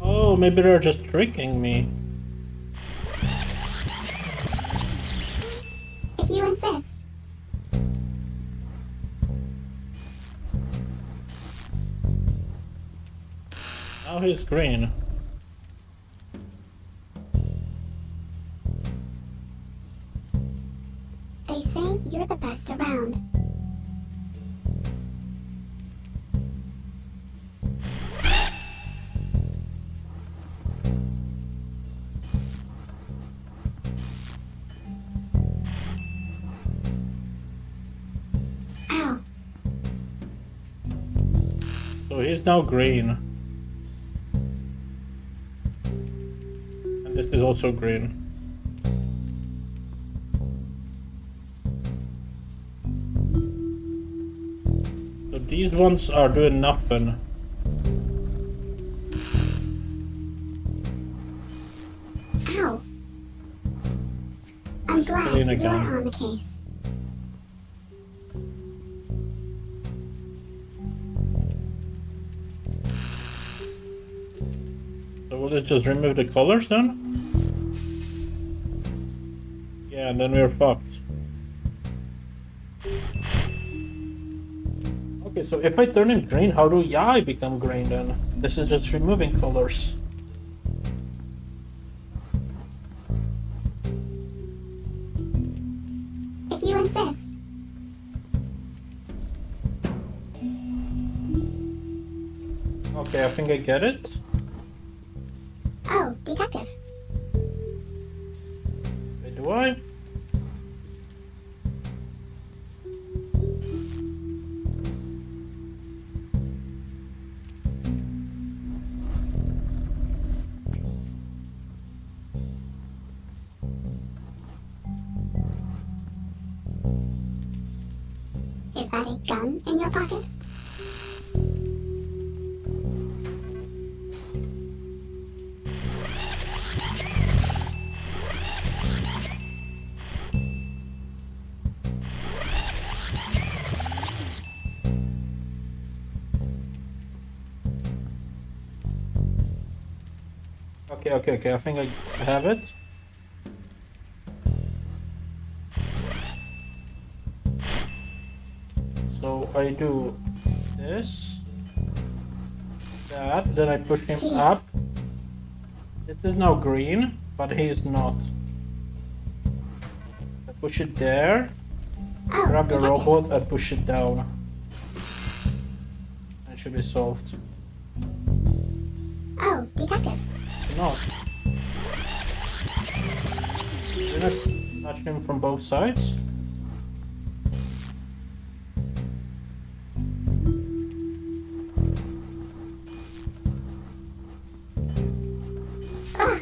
Oh, maybe they're just tricking me. If you insist. Now he's green. They say you're the best around. Ow. So he's now green. And this is also green. So these ones are doing nothing. Ow. I'm glad clean you're again. on the case. So we'll just remove the colors then? Yeah, and then we're fucked. Okay, so if I turn him green, how do I become green then? This is just removing colors. If you insist. Okay, I think I get it. Oh, detective. Wait, do I? Is that a gun in your pocket? Okay, I think I have it. So I do this, that, then I push him up. This is now green, but he is not. I push it there, Oh, grab the detective. robot and push it down. And it should be solved. Oh, detective. It's not. Did I touch him from both sides? Ah,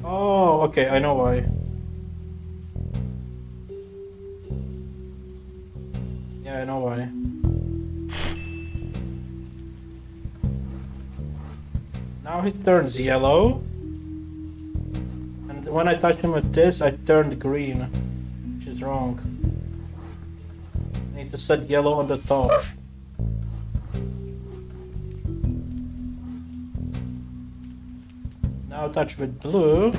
Oh, okay, I know why. Yeah, I know why. Now he turns yellow. And when I touch him with this, I turned green, which is wrong. I need to set yellow on the top. Now touch with blue.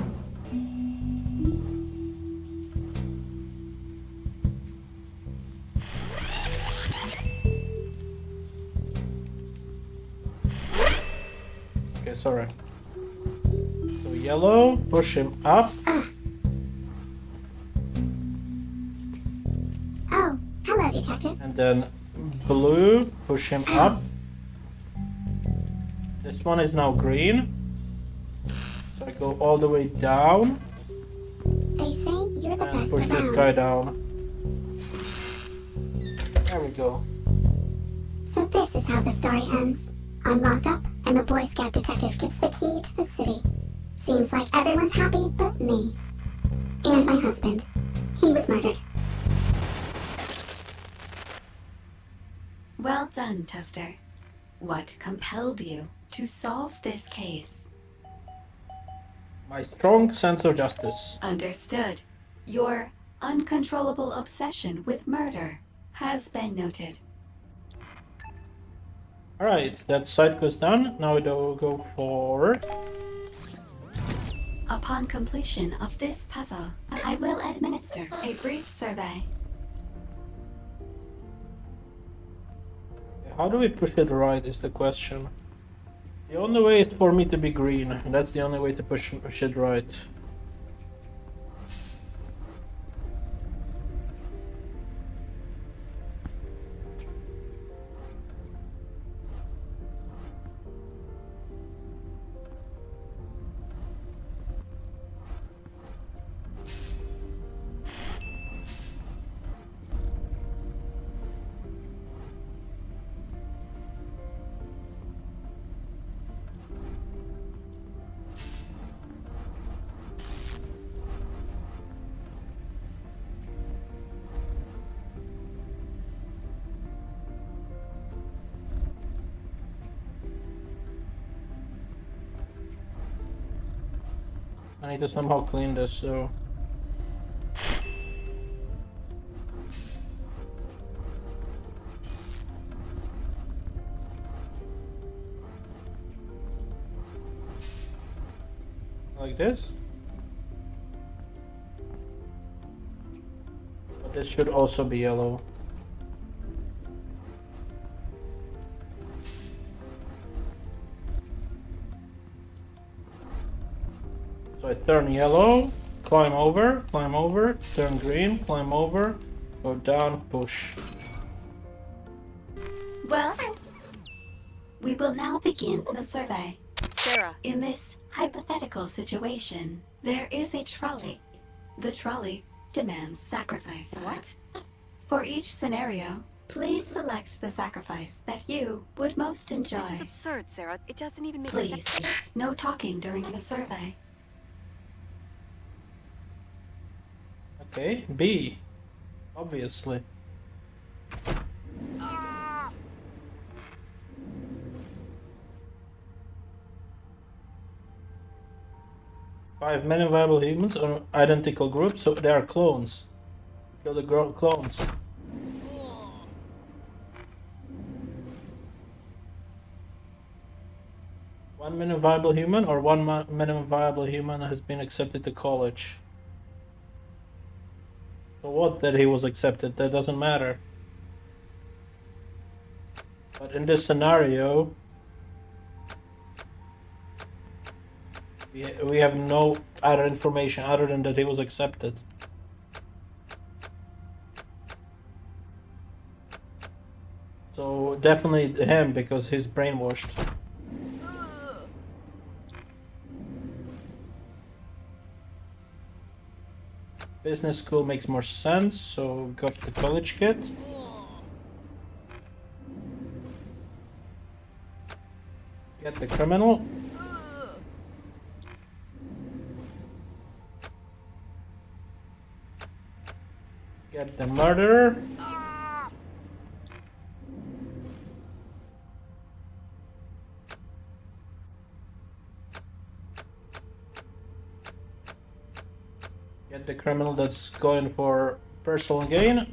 Okay, sorry. So yellow, push him up. oh, hello, detective. And then blue, push him up. This one is now green. So I go all the way down They say you're the and best push this around. guy down. There we go. So this is how the story ends. I'm locked up, and the Boy Scout detective gets the key to the city. Seems like everyone's happy but me. And my husband. He was murdered. Well done, Tester. What compelled you to solve this case? My strong sense of justice. Understood. Your uncontrollable obsession with murder has been noted. Alright, that side quest done. Now we do go for Upon completion of this puzzle, I will administer a brief survey. How do we push it right is the question. The only way is for me to be green. That's the only way to push it right. I need to somehow clean this, so... like this. But this should also be yellow. So I turn yellow, climb over, turn green, climb over, go down, push. Well, we will now begin the survey. Sarah, In this hypothetical situation, there is a trolley. The trolley demands sacrifice. what? For each scenario, please select the sacrifice that you would most enjoy. This is absurd, Sarah. It doesn't even make Please, sense. no talking during the survey. Okay, B. Obviously. Five many viable humans are identical groups, so they are clones. Kill the clones. One minimum viable human or one minimum viable human has been accepted to college. So what that he was accepted, that doesn't matter. But in this scenario, we have no other information other than that he was accepted. So definitely him, because he's brainwashed. Business school makes more sense, so got the college kit. Get the criminal. Get the murderer. Get the criminal that's going for personal gain.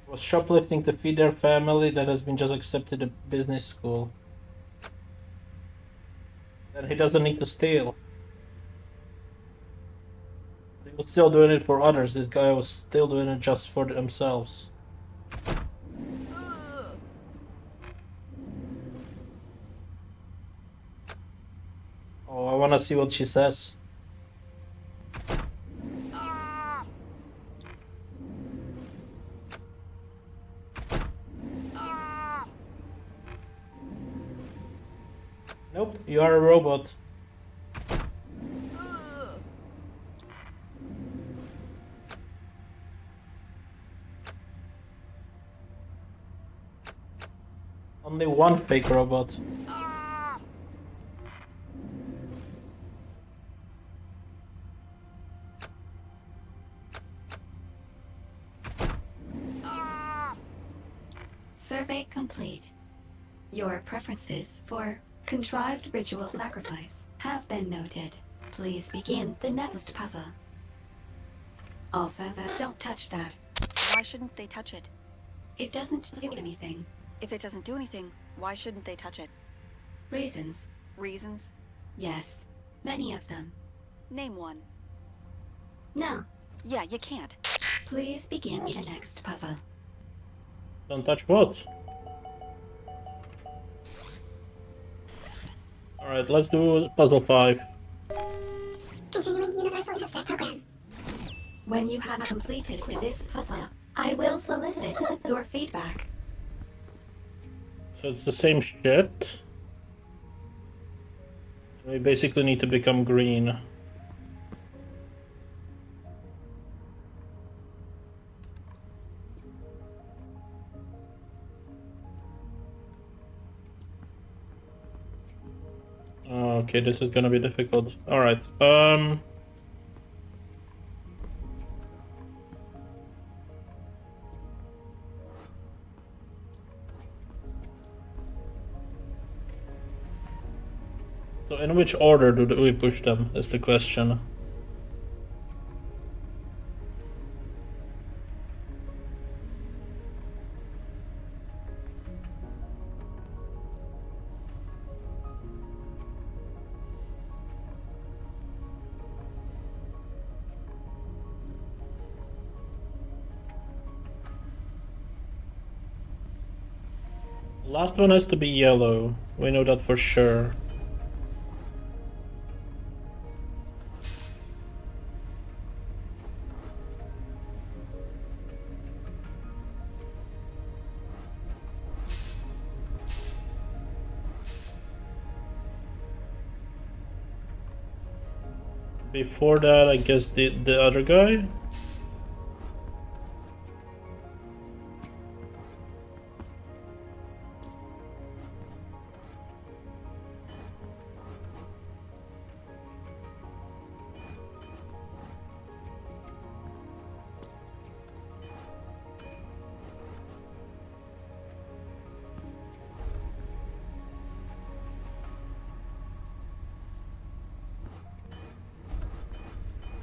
Was shoplifting to feed their family that has been just accepted to business school. Then he doesn't need to steal. He was still doing it for others. This guy was still doing it just for themselves. Oh, I wanna see what she says. Nope, you are a robot. Only one fake robot. Survey complete. Your preferences for contrived ritual sacrifice have been noted. Please begin the next puzzle. Also, don't touch that. Why shouldn't they touch it? It doesn't do anything. If it doesn't do anything, why shouldn't they touch it? Reasons. Reasons? Yes. Many of them. Name one. No. Yeah, you can't. Please begin the next puzzle. Don't touch what? Alright, let's do puzzle 5. Continuing universal test program. When you have completed this puzzle, I will solicit your feedback. So it's the same shit. We basically need to become green. Okay, this is gonna be difficult. Alright, so in which order do we push them, is the question. Last one has to be yellow. We know that for sure. Before that, I guess the other guy.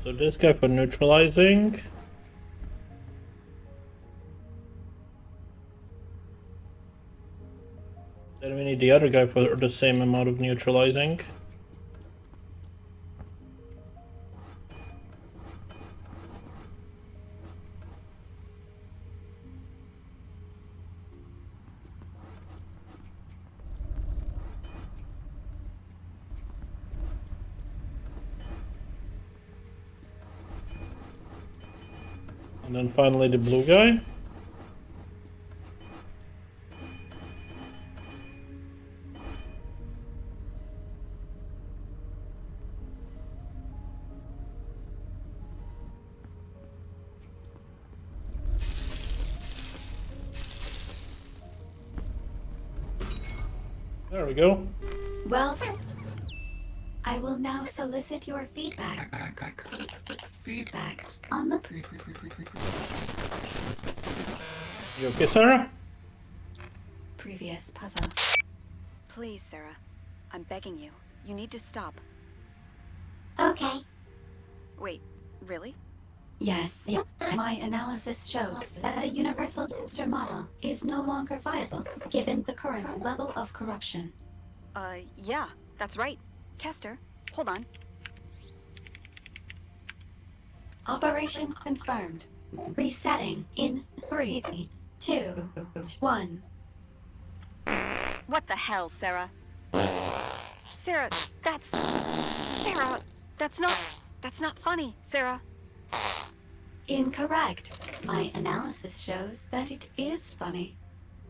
So this guy for neutralizing. Then we need the other guy for the same amount of neutralizing. And then finally the blue guy. There we go. Well, I will now solicit your feedback. Feedback on the You okay, Sarah? previous puzzle. Please, Sarah. I'm begging you. You need to stop. Okay. Wait, really? Yes, my analysis shows that the universal tester model is no longer viable given the current level of corruption. Yeah, that's right. Tester, hold on. Operation confirmed. Resetting in 3, 2, 1. What the hell, Sarah? Sarah, Sarah, that's not funny, Sarah. Incorrect. My analysis shows that it is funny.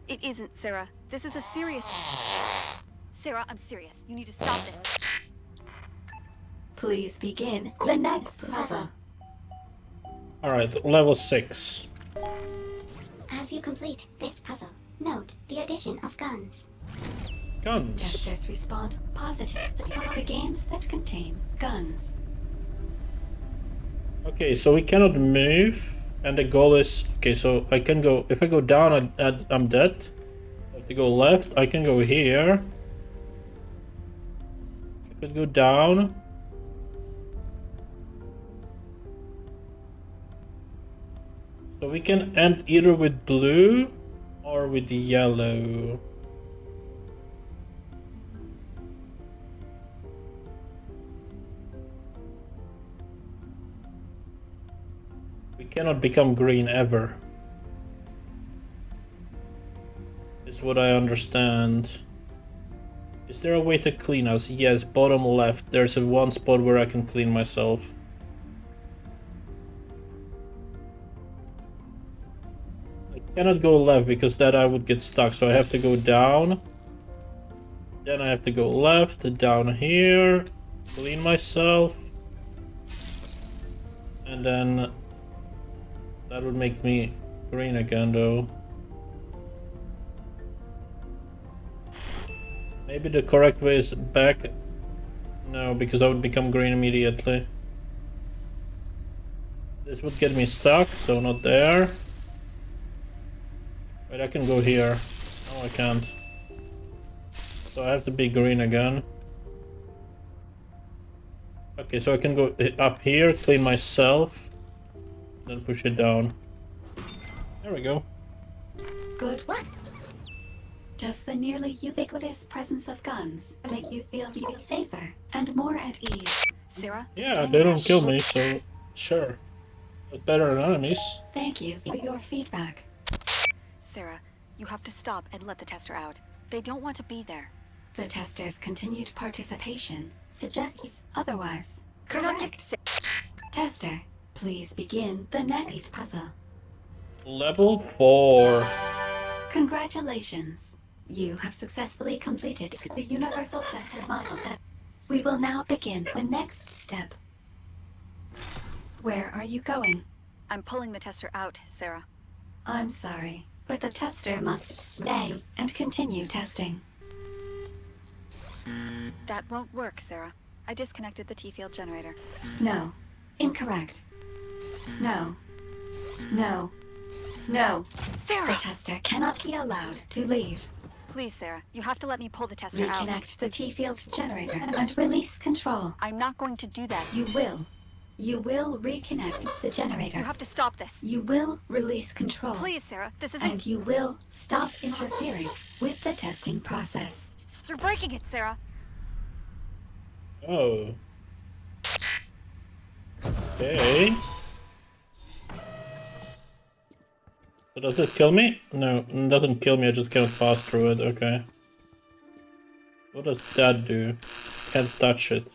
It isn't, Sarah. This is a serious... Sarah, I'm serious. You need to stop this. Please begin the next puzzle. Alright, level 6. As you complete this puzzle, note the addition of guns. Guns. Testers respond positively to games that contain guns. Okay, so we cannot move, and the goal is... Okay, so I can go... If I go down, I'm dead. I have to go left, I can go here. I could go down. So we can end either with blue or with yellow. We cannot become green ever. Is what I understand. Is there a way to clean us? Yes, bottom left. There's a one spot where I can clean myself. I cannot go left because that I would get stuck, so I have to go down. Then I have to go left, down here, clean myself. And then that would make me green again though. Maybe the correct way is back. No, because I would become green immediately. This would get me stuck, so not there. Wait, I can go here. No, I can't. So I have to be green again. Okay, so I can go up here, clean myself, then push it down. There we go. Good work. Does the nearly ubiquitous presence of guns make you feel safer and more at ease? Sarah? is Yeah, playing they don't that kill short- me, so sure. But better than enemies. Thank you for your feedback. Sarah, you have to stop and let the tester out. They don't want to be there. The tester's continued participation suggests otherwise. Correct. Tester, please begin the next puzzle. Level 4. Congratulations. You have successfully completed the universal tester model. We will now begin the next step. Where are you going? I'm pulling the tester out, Sarah. I'm sorry, but the tester must stay and continue testing. That won't work, Sarah. I disconnected the T-field generator. No. Incorrect. No. No. No. Sarah! The tester cannot be allowed to leave. Please, Sarah, you have to let me pull the tester out. Reconnect the T-field generator and release control. I'm not going to do that. You will. You will reconnect the generator. You have to stop this. You will release control. Please, Sarah, this isn't... And you will stop interfering with the testing process. You're breaking it, Sarah. Oh. Okay. So does it kill me? No, it doesn't kill me, I just can't pass through it, okay. What does that do? Can't touch it.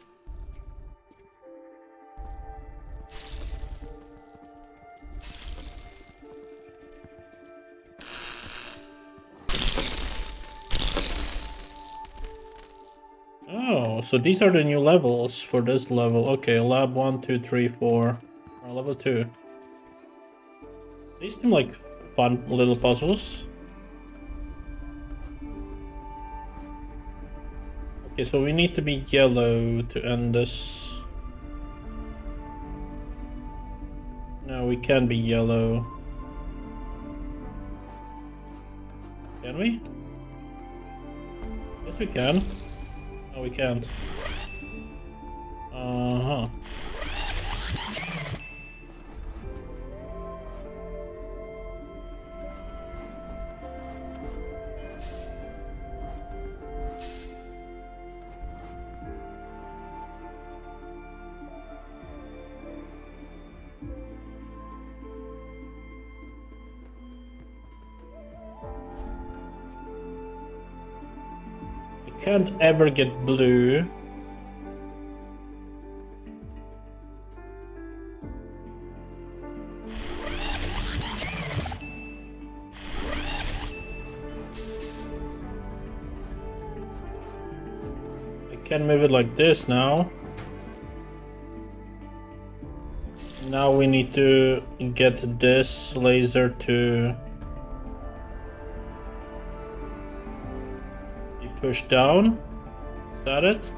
Oh, so these are the new levels for this level. Okay, lab 1, 2, 3, 4. Or level 2. These seem like fun little puzzles. Okay, so we need to be yellow to end this. No, we can be yellow. Can we? Yes, we can. No, we can't. Uh-huh. Can't ever get blue. I can move it like this now. Now we need to get this laser to push down. Is that it?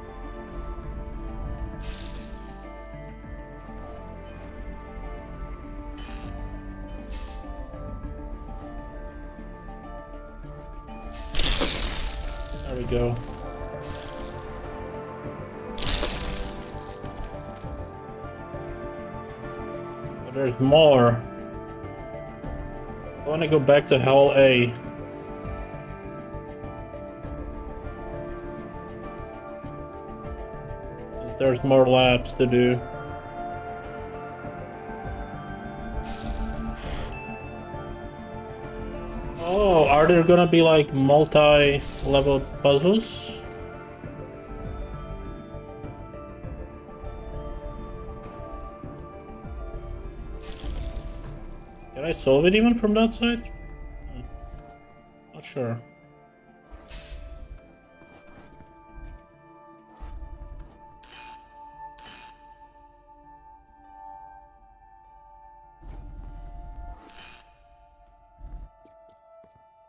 There we go. But there's more. I want to go back to Hell A. Since there's more labs to do. Oh, are there gonna be like multi-level puzzles? Can I solve it even from that side? Not sure.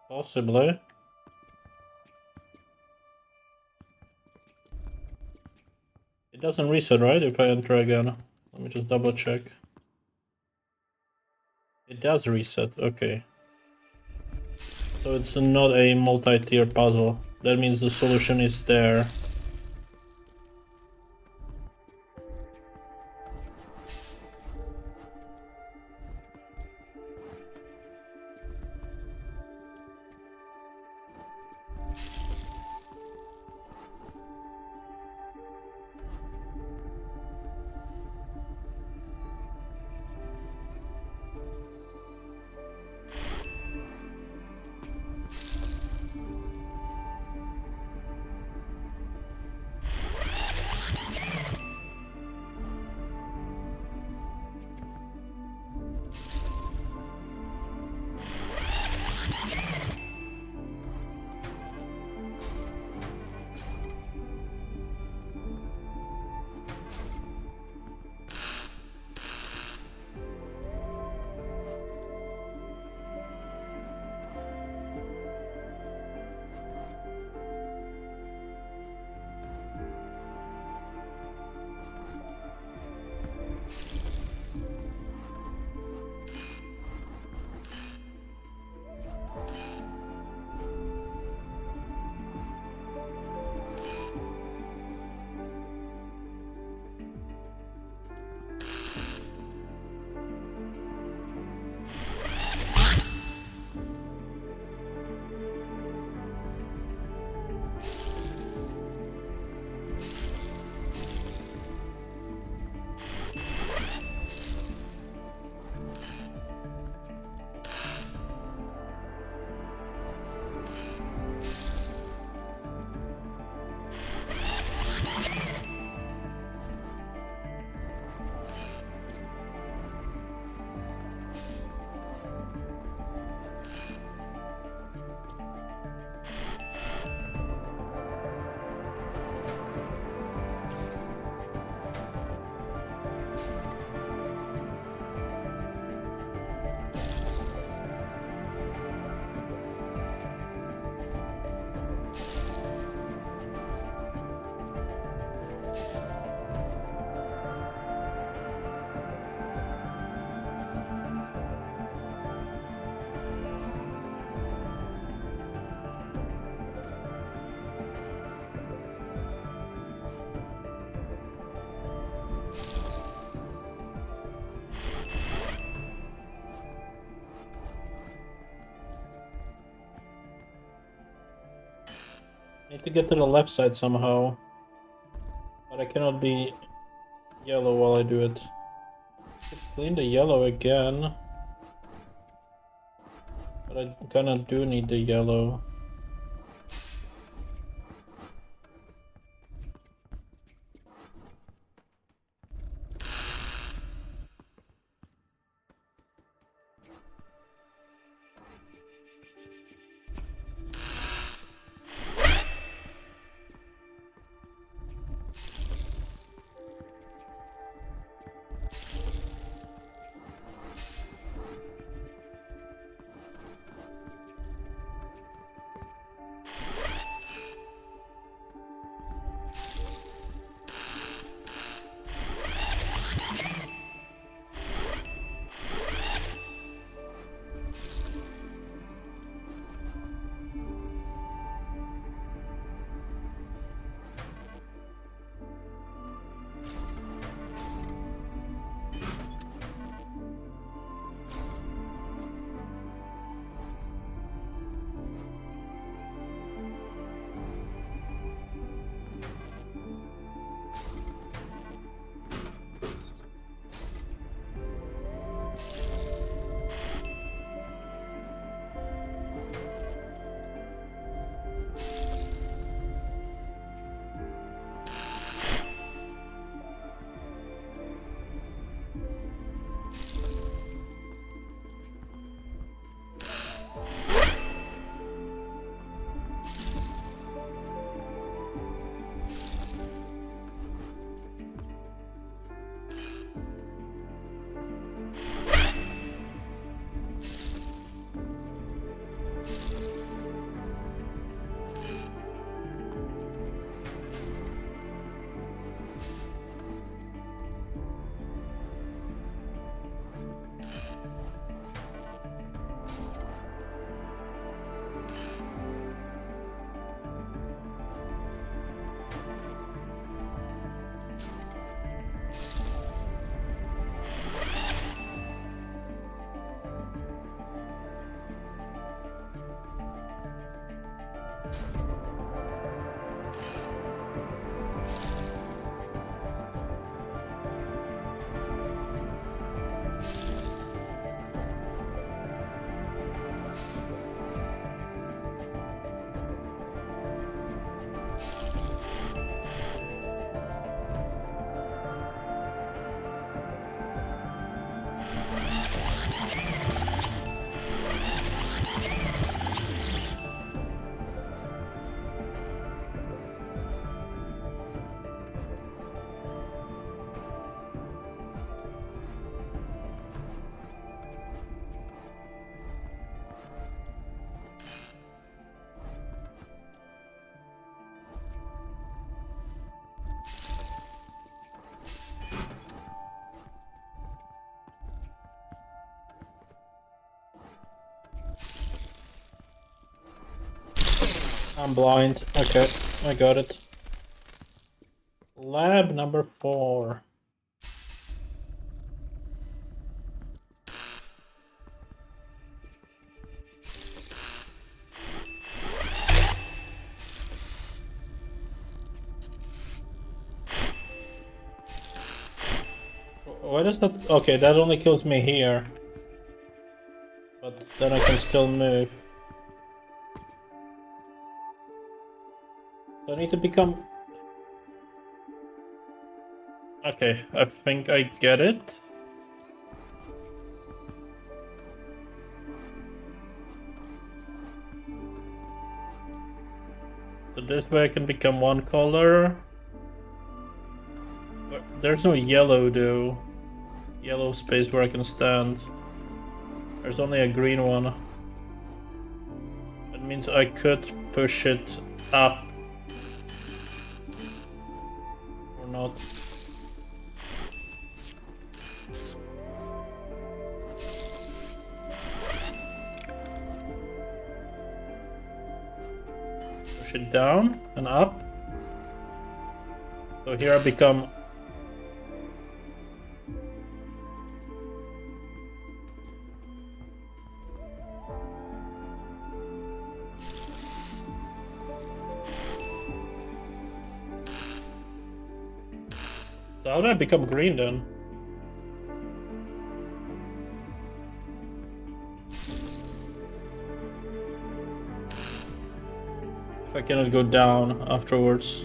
Possibly. It doesn't reset, right? If I enter again. Let me just double check. It does reset, okay. So it's not a multi-tier puzzle. That means the solution is there. Need to get to the left side somehow. But I cannot be yellow while I do it. Clean the yellow again. But I kinda do need the yellow. I'm blind. Okay, I got it. Lab number 4. Why does that? Okay, that only kills me here. But then I can still move. So I need to become... Okay, I think I get it. So this way I can become one color. But there's no yellow though. Yellow space where I can stand. There's only a green one. That means I could push it up. Or not. Push it down and up. So here I become... So how did I become green then? If I cannot go down afterwards.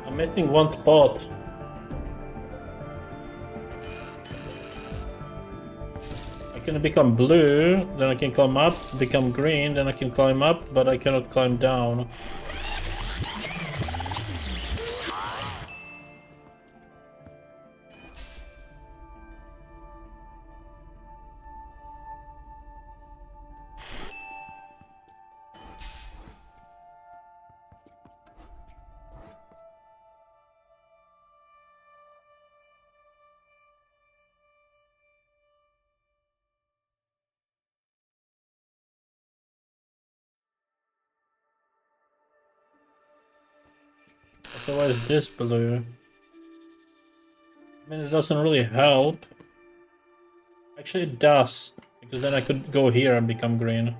I'm missing one spot. I can become blue, then I can climb up, become green, then I can climb up, but I cannot climb down. So why is this blue? I mean, it doesn't really help. Actually, it does, because then I could go here and become green.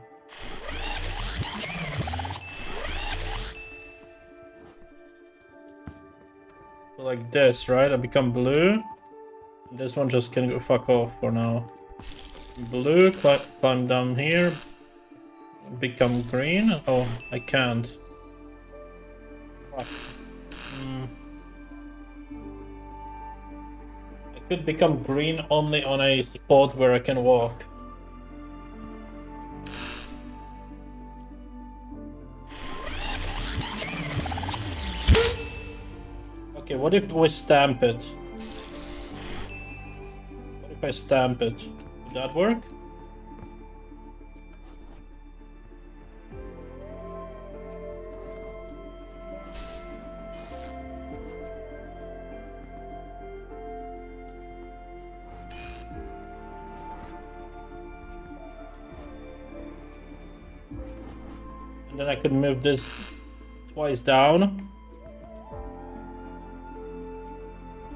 So like this, right? I become blue. This one just can go fuck off for now. Blue, climb down here. Become green. Oh, I can't. Fuck. I could become green only on a spot where I can walk. Okay, what if we stamp it? What if I stamp it? Would that work? And then I could move this twice down.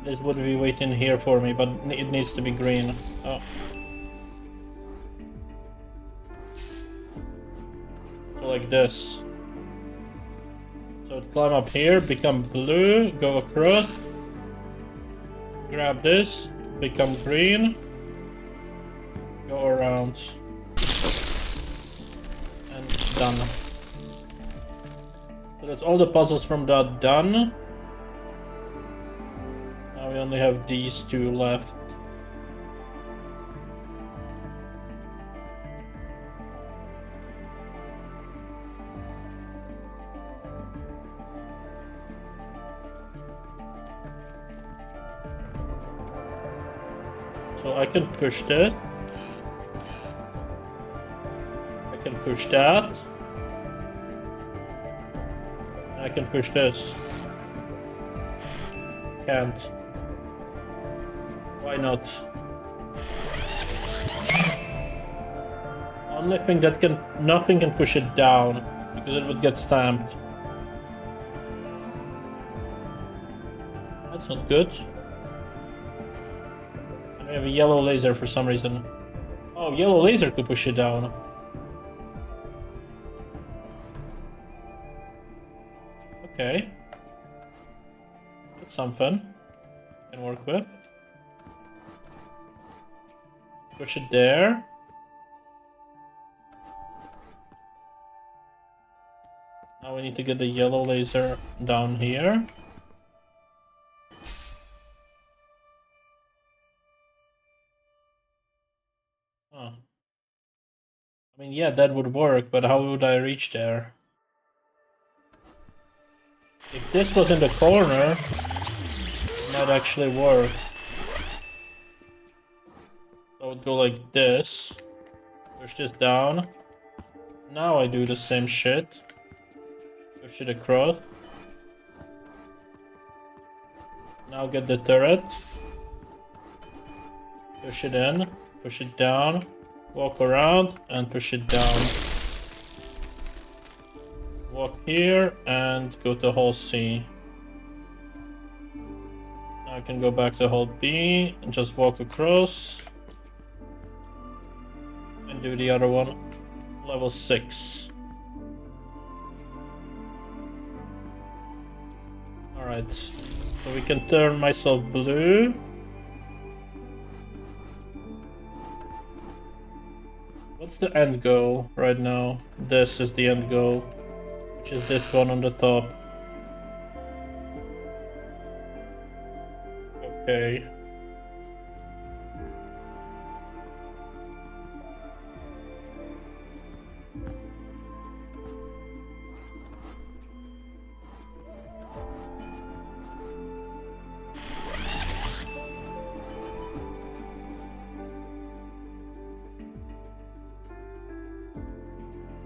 This would be waiting here for me, but it needs to be green. Oh. So like this. So climb up here, become blue, go across. Grab this, become green, go around, and done. So that's all the puzzles from that done. Now we only have these two left. So I can push that. I can push that. And I can push this. Can't. Why not? Only thing that can... Nothing can push it down. Because it would get stamped. That's not good. And we have a yellow laser for some reason. Oh, yellow laser could push it down. Okay. That's something I can work with. Push it there. Now we need to get the yellow laser down here. Huh. I mean, yeah, that would work, but how would I reach there? If this was in the corner, it might actually work. So I would go like this. Push this down. Now I do the same shit. Push it across. Now get the turret. Push it in. Push it down. Walk around and push it down. Walk here and go to hole C. Now I can go back to hole B and just walk across. And do the other one. Level 6. Alright. So we can turn myself blue. What's the end goal right now? This is the end goal, which is this one on the top. Okay.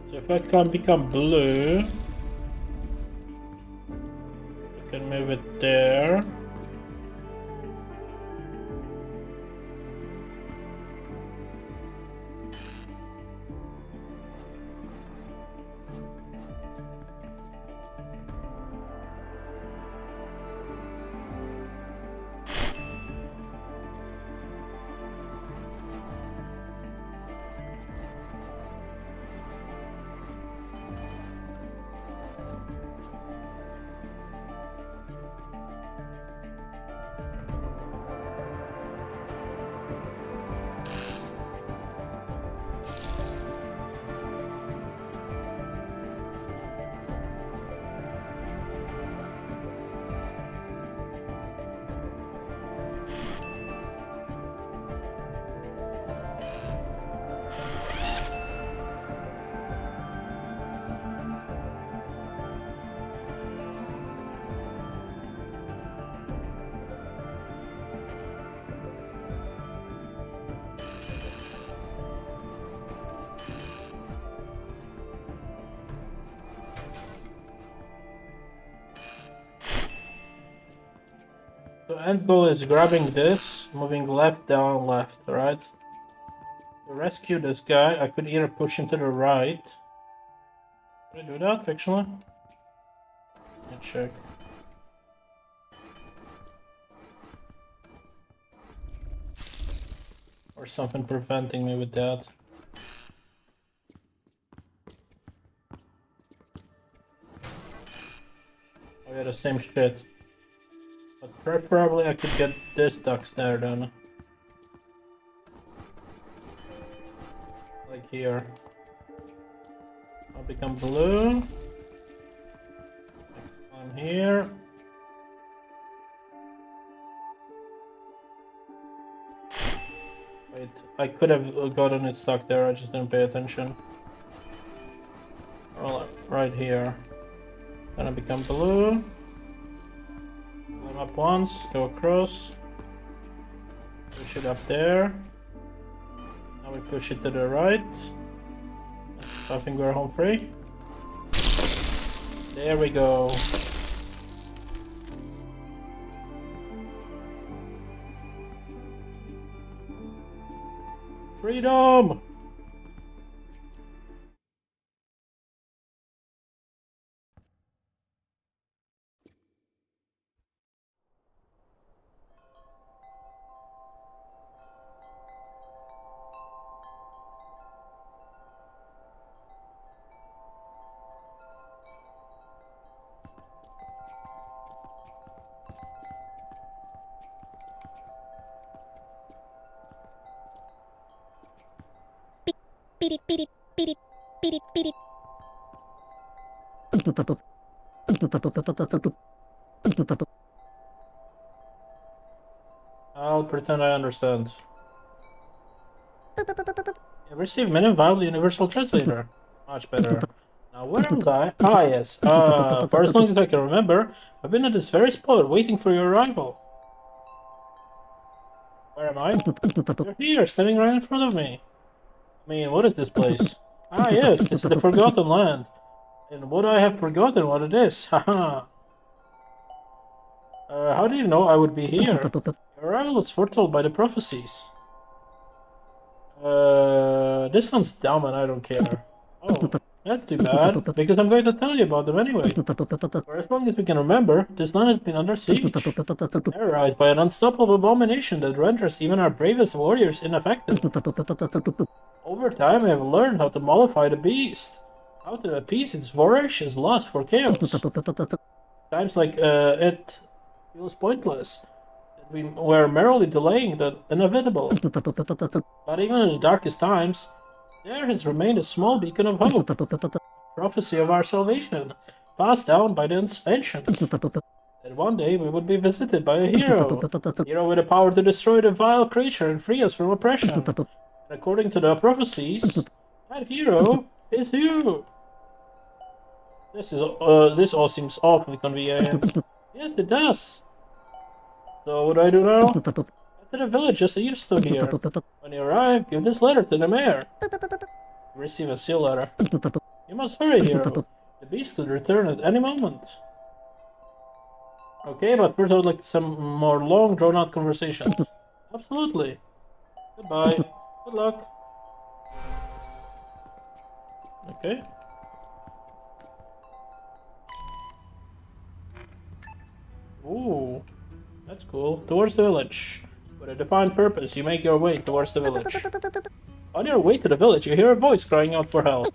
So if I can't become blue, I can move it there. So end goal is grabbing this, moving left, down, left, right? To rescue this guy, I could either push him to the right. Can I do that, actually? Let me check. Or something preventing me with that. Oh yeah, the same shit. But preferably I could get this ducks there then. Like here. I'll become blue. I'm here. Wait, I could have gotten it stuck there, I just didn't pay attention. Right here. Gonna become blue. Go up once, go across. Push it up there. Now we push it to the right. I think we're home free. There we go. Freedom! I'll pretend I understand. Receive minimum viable universal translator. Much better. Now where was I? Ah yes. For as long as I can remember, I've been at this very spot waiting for your arrival. Where am I? You're here, standing right in front of me. I mean, what is this place? Ah yes, this is the Forgotten Land. And would I have forgotten what it is? Haha. How did you know I would be here? Your arrival was foretold by the prophecies. This sounds dumb and I don't care. Oh, that's too bad, because I'm going to tell you about them anyway. For as long as we can remember, this land has been under siege, terrorized by an unstoppable abomination that renders even our bravest warriors ineffective. Over time, I have learned how to mollify the beast, how to appease its voracious lust for chaos. Times like it feels pointless. We were merely delaying the inevitable. But even in the darkest times, there has remained a small beacon of hope. Prophecy of our salvation, passed down by the ancients. That one day we would be visited by a hero. A hero with the power to destroy the vile creature and free us from oppression. And according to the prophecies, that hero is you. This all seems awfully convenient. Yes, it does. So what do I do now? Head to the village just east of here. When you arrive, give this letter to the mayor. Receive a seal letter. You must hurry, hero. The beast could return at any moment. Okay, but first I would like some more long, drawn-out conversations. Absolutely. Goodbye. Good luck. Okay. Ooh. That's cool. Towards the village. With a defined purpose, you make your way towards the village. On your way to the village, you hear a voice crying out for help.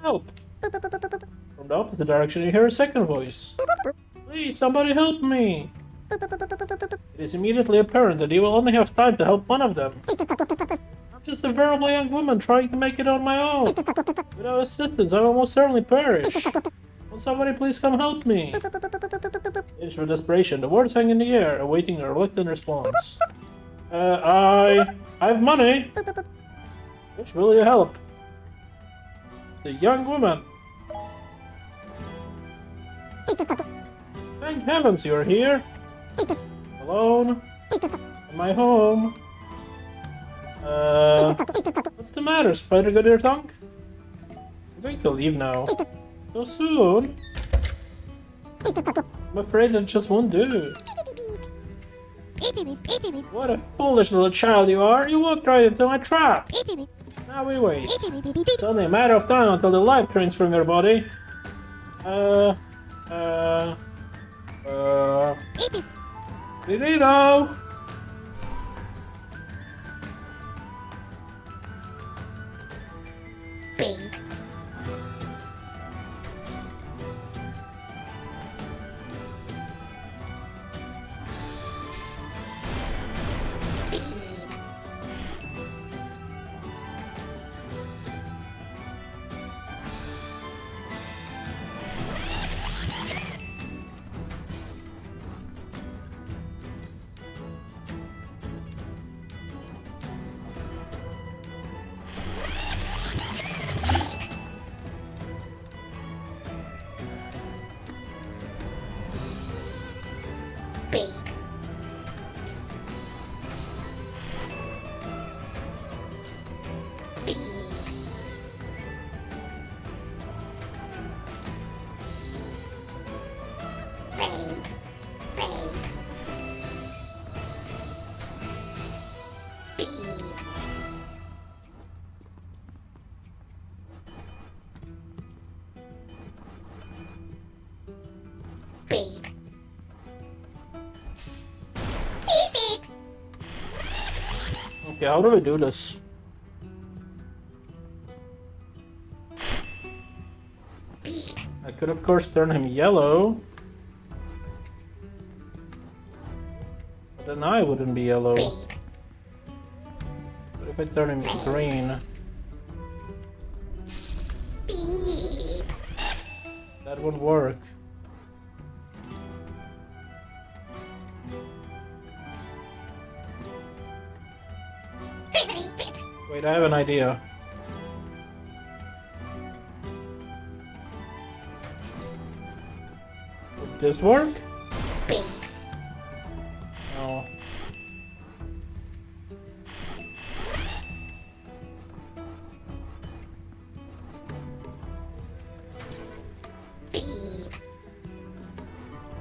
Help! From the opposite direction, you hear a second voice. Please, somebody help me! It is immediately apparent that you will only have time to help one of them. I'm just a venerable young woman trying to make it on my own. Without assistance, I will most certainly perish. Will somebody please come help me? Aged with desperation, the words hang in the air, awaiting a reluctant response. I have money. Which will you help? The young woman. Thank heavens you're here. Alone. In my home. What's the matter, Spider got your tongue? I'm going to leave now. So soon? I'm afraid that just won't do. What a foolish little child you are! You walked right into my trap! Now we wait. It's only a matter of time until the life drains from your body. Benito! beep, beep, beep, beep, beep. Beep. Beep, beep. Okay, how do we do this? I could of course turn him yellow. But then I wouldn't be yellow. But if I turn him green, Beep. that wouldn't work. Beep, beep. Wait, I have an idea. Would this work? Beep. No. Beep.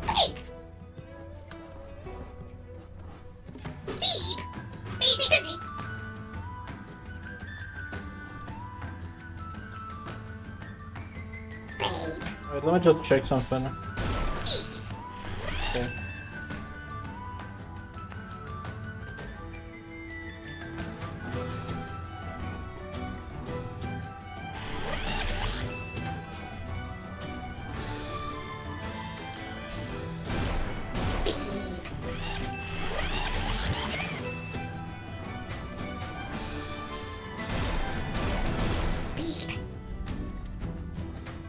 Beep. Beep. Beep, beep, beep. Beep. Wait, let me just check something. Okay.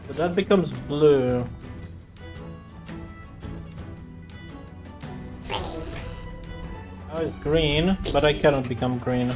So that becomes blue. Now it's green, but I cannot become green.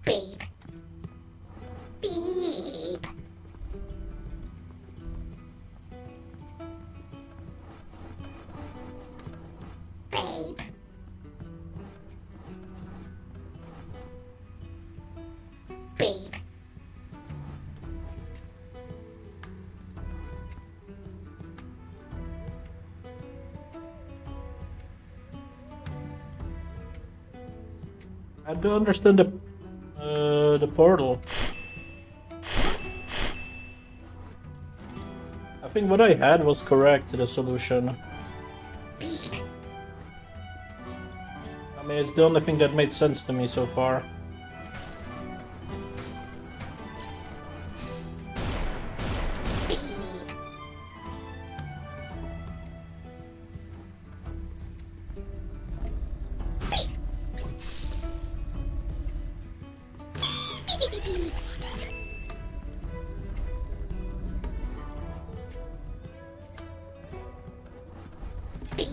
Beep. Beep. Beep. Beep. I don't understand the portal. I think what I had was correct, the solution. I mean, it's the only thing that made sense to me so far. Beep.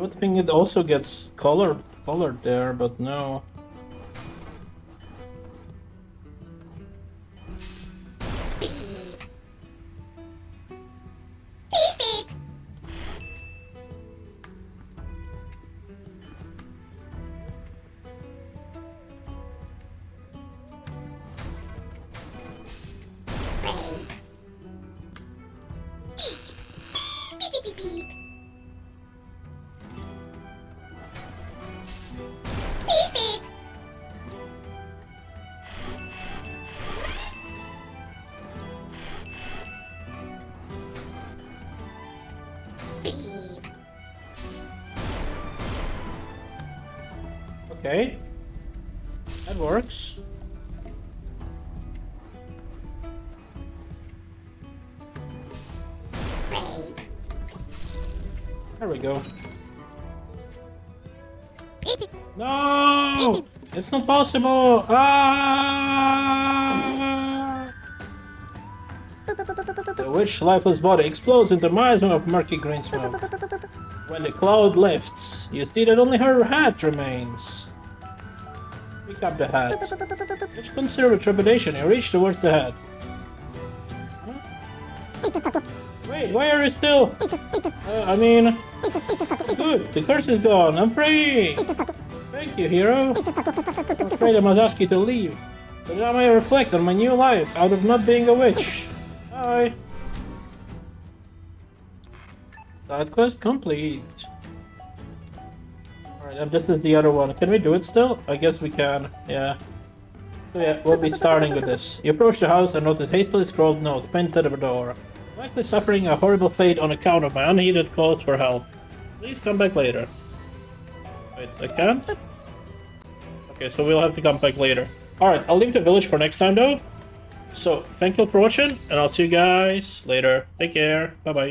would think it also gets colored there, but no. Okay, that works. There we go. No! It's not possible! Ah! The witch's lifeless body explodes into a miasma of murky green smoke. When the cloud lifts, you see that only her hat remains. Pick up the hat. Which consider with trepidation, you reach towards the hat. Huh? Wait, why are you still? Good, the curse is gone, I'm free! Thank you, hero. I'm afraid I must ask you to leave, so that I may reflect on my new life out of not being a witch. Bye. Side quest complete. Alright, and this is the other one. Can we do it still? I guess we can, yeah. So yeah, we'll be starting with this. You approach the house and notice a hastily scrawled note pinned to the door. Likely suffering a horrible fate on account of my unheeded calls for help. Please come back later. Wait, I can't? Okay, so we'll have to come back later. Alright, I'll leave the village for next time though. So, thank you for watching, and I'll see you guys later. Take care. Bye-bye.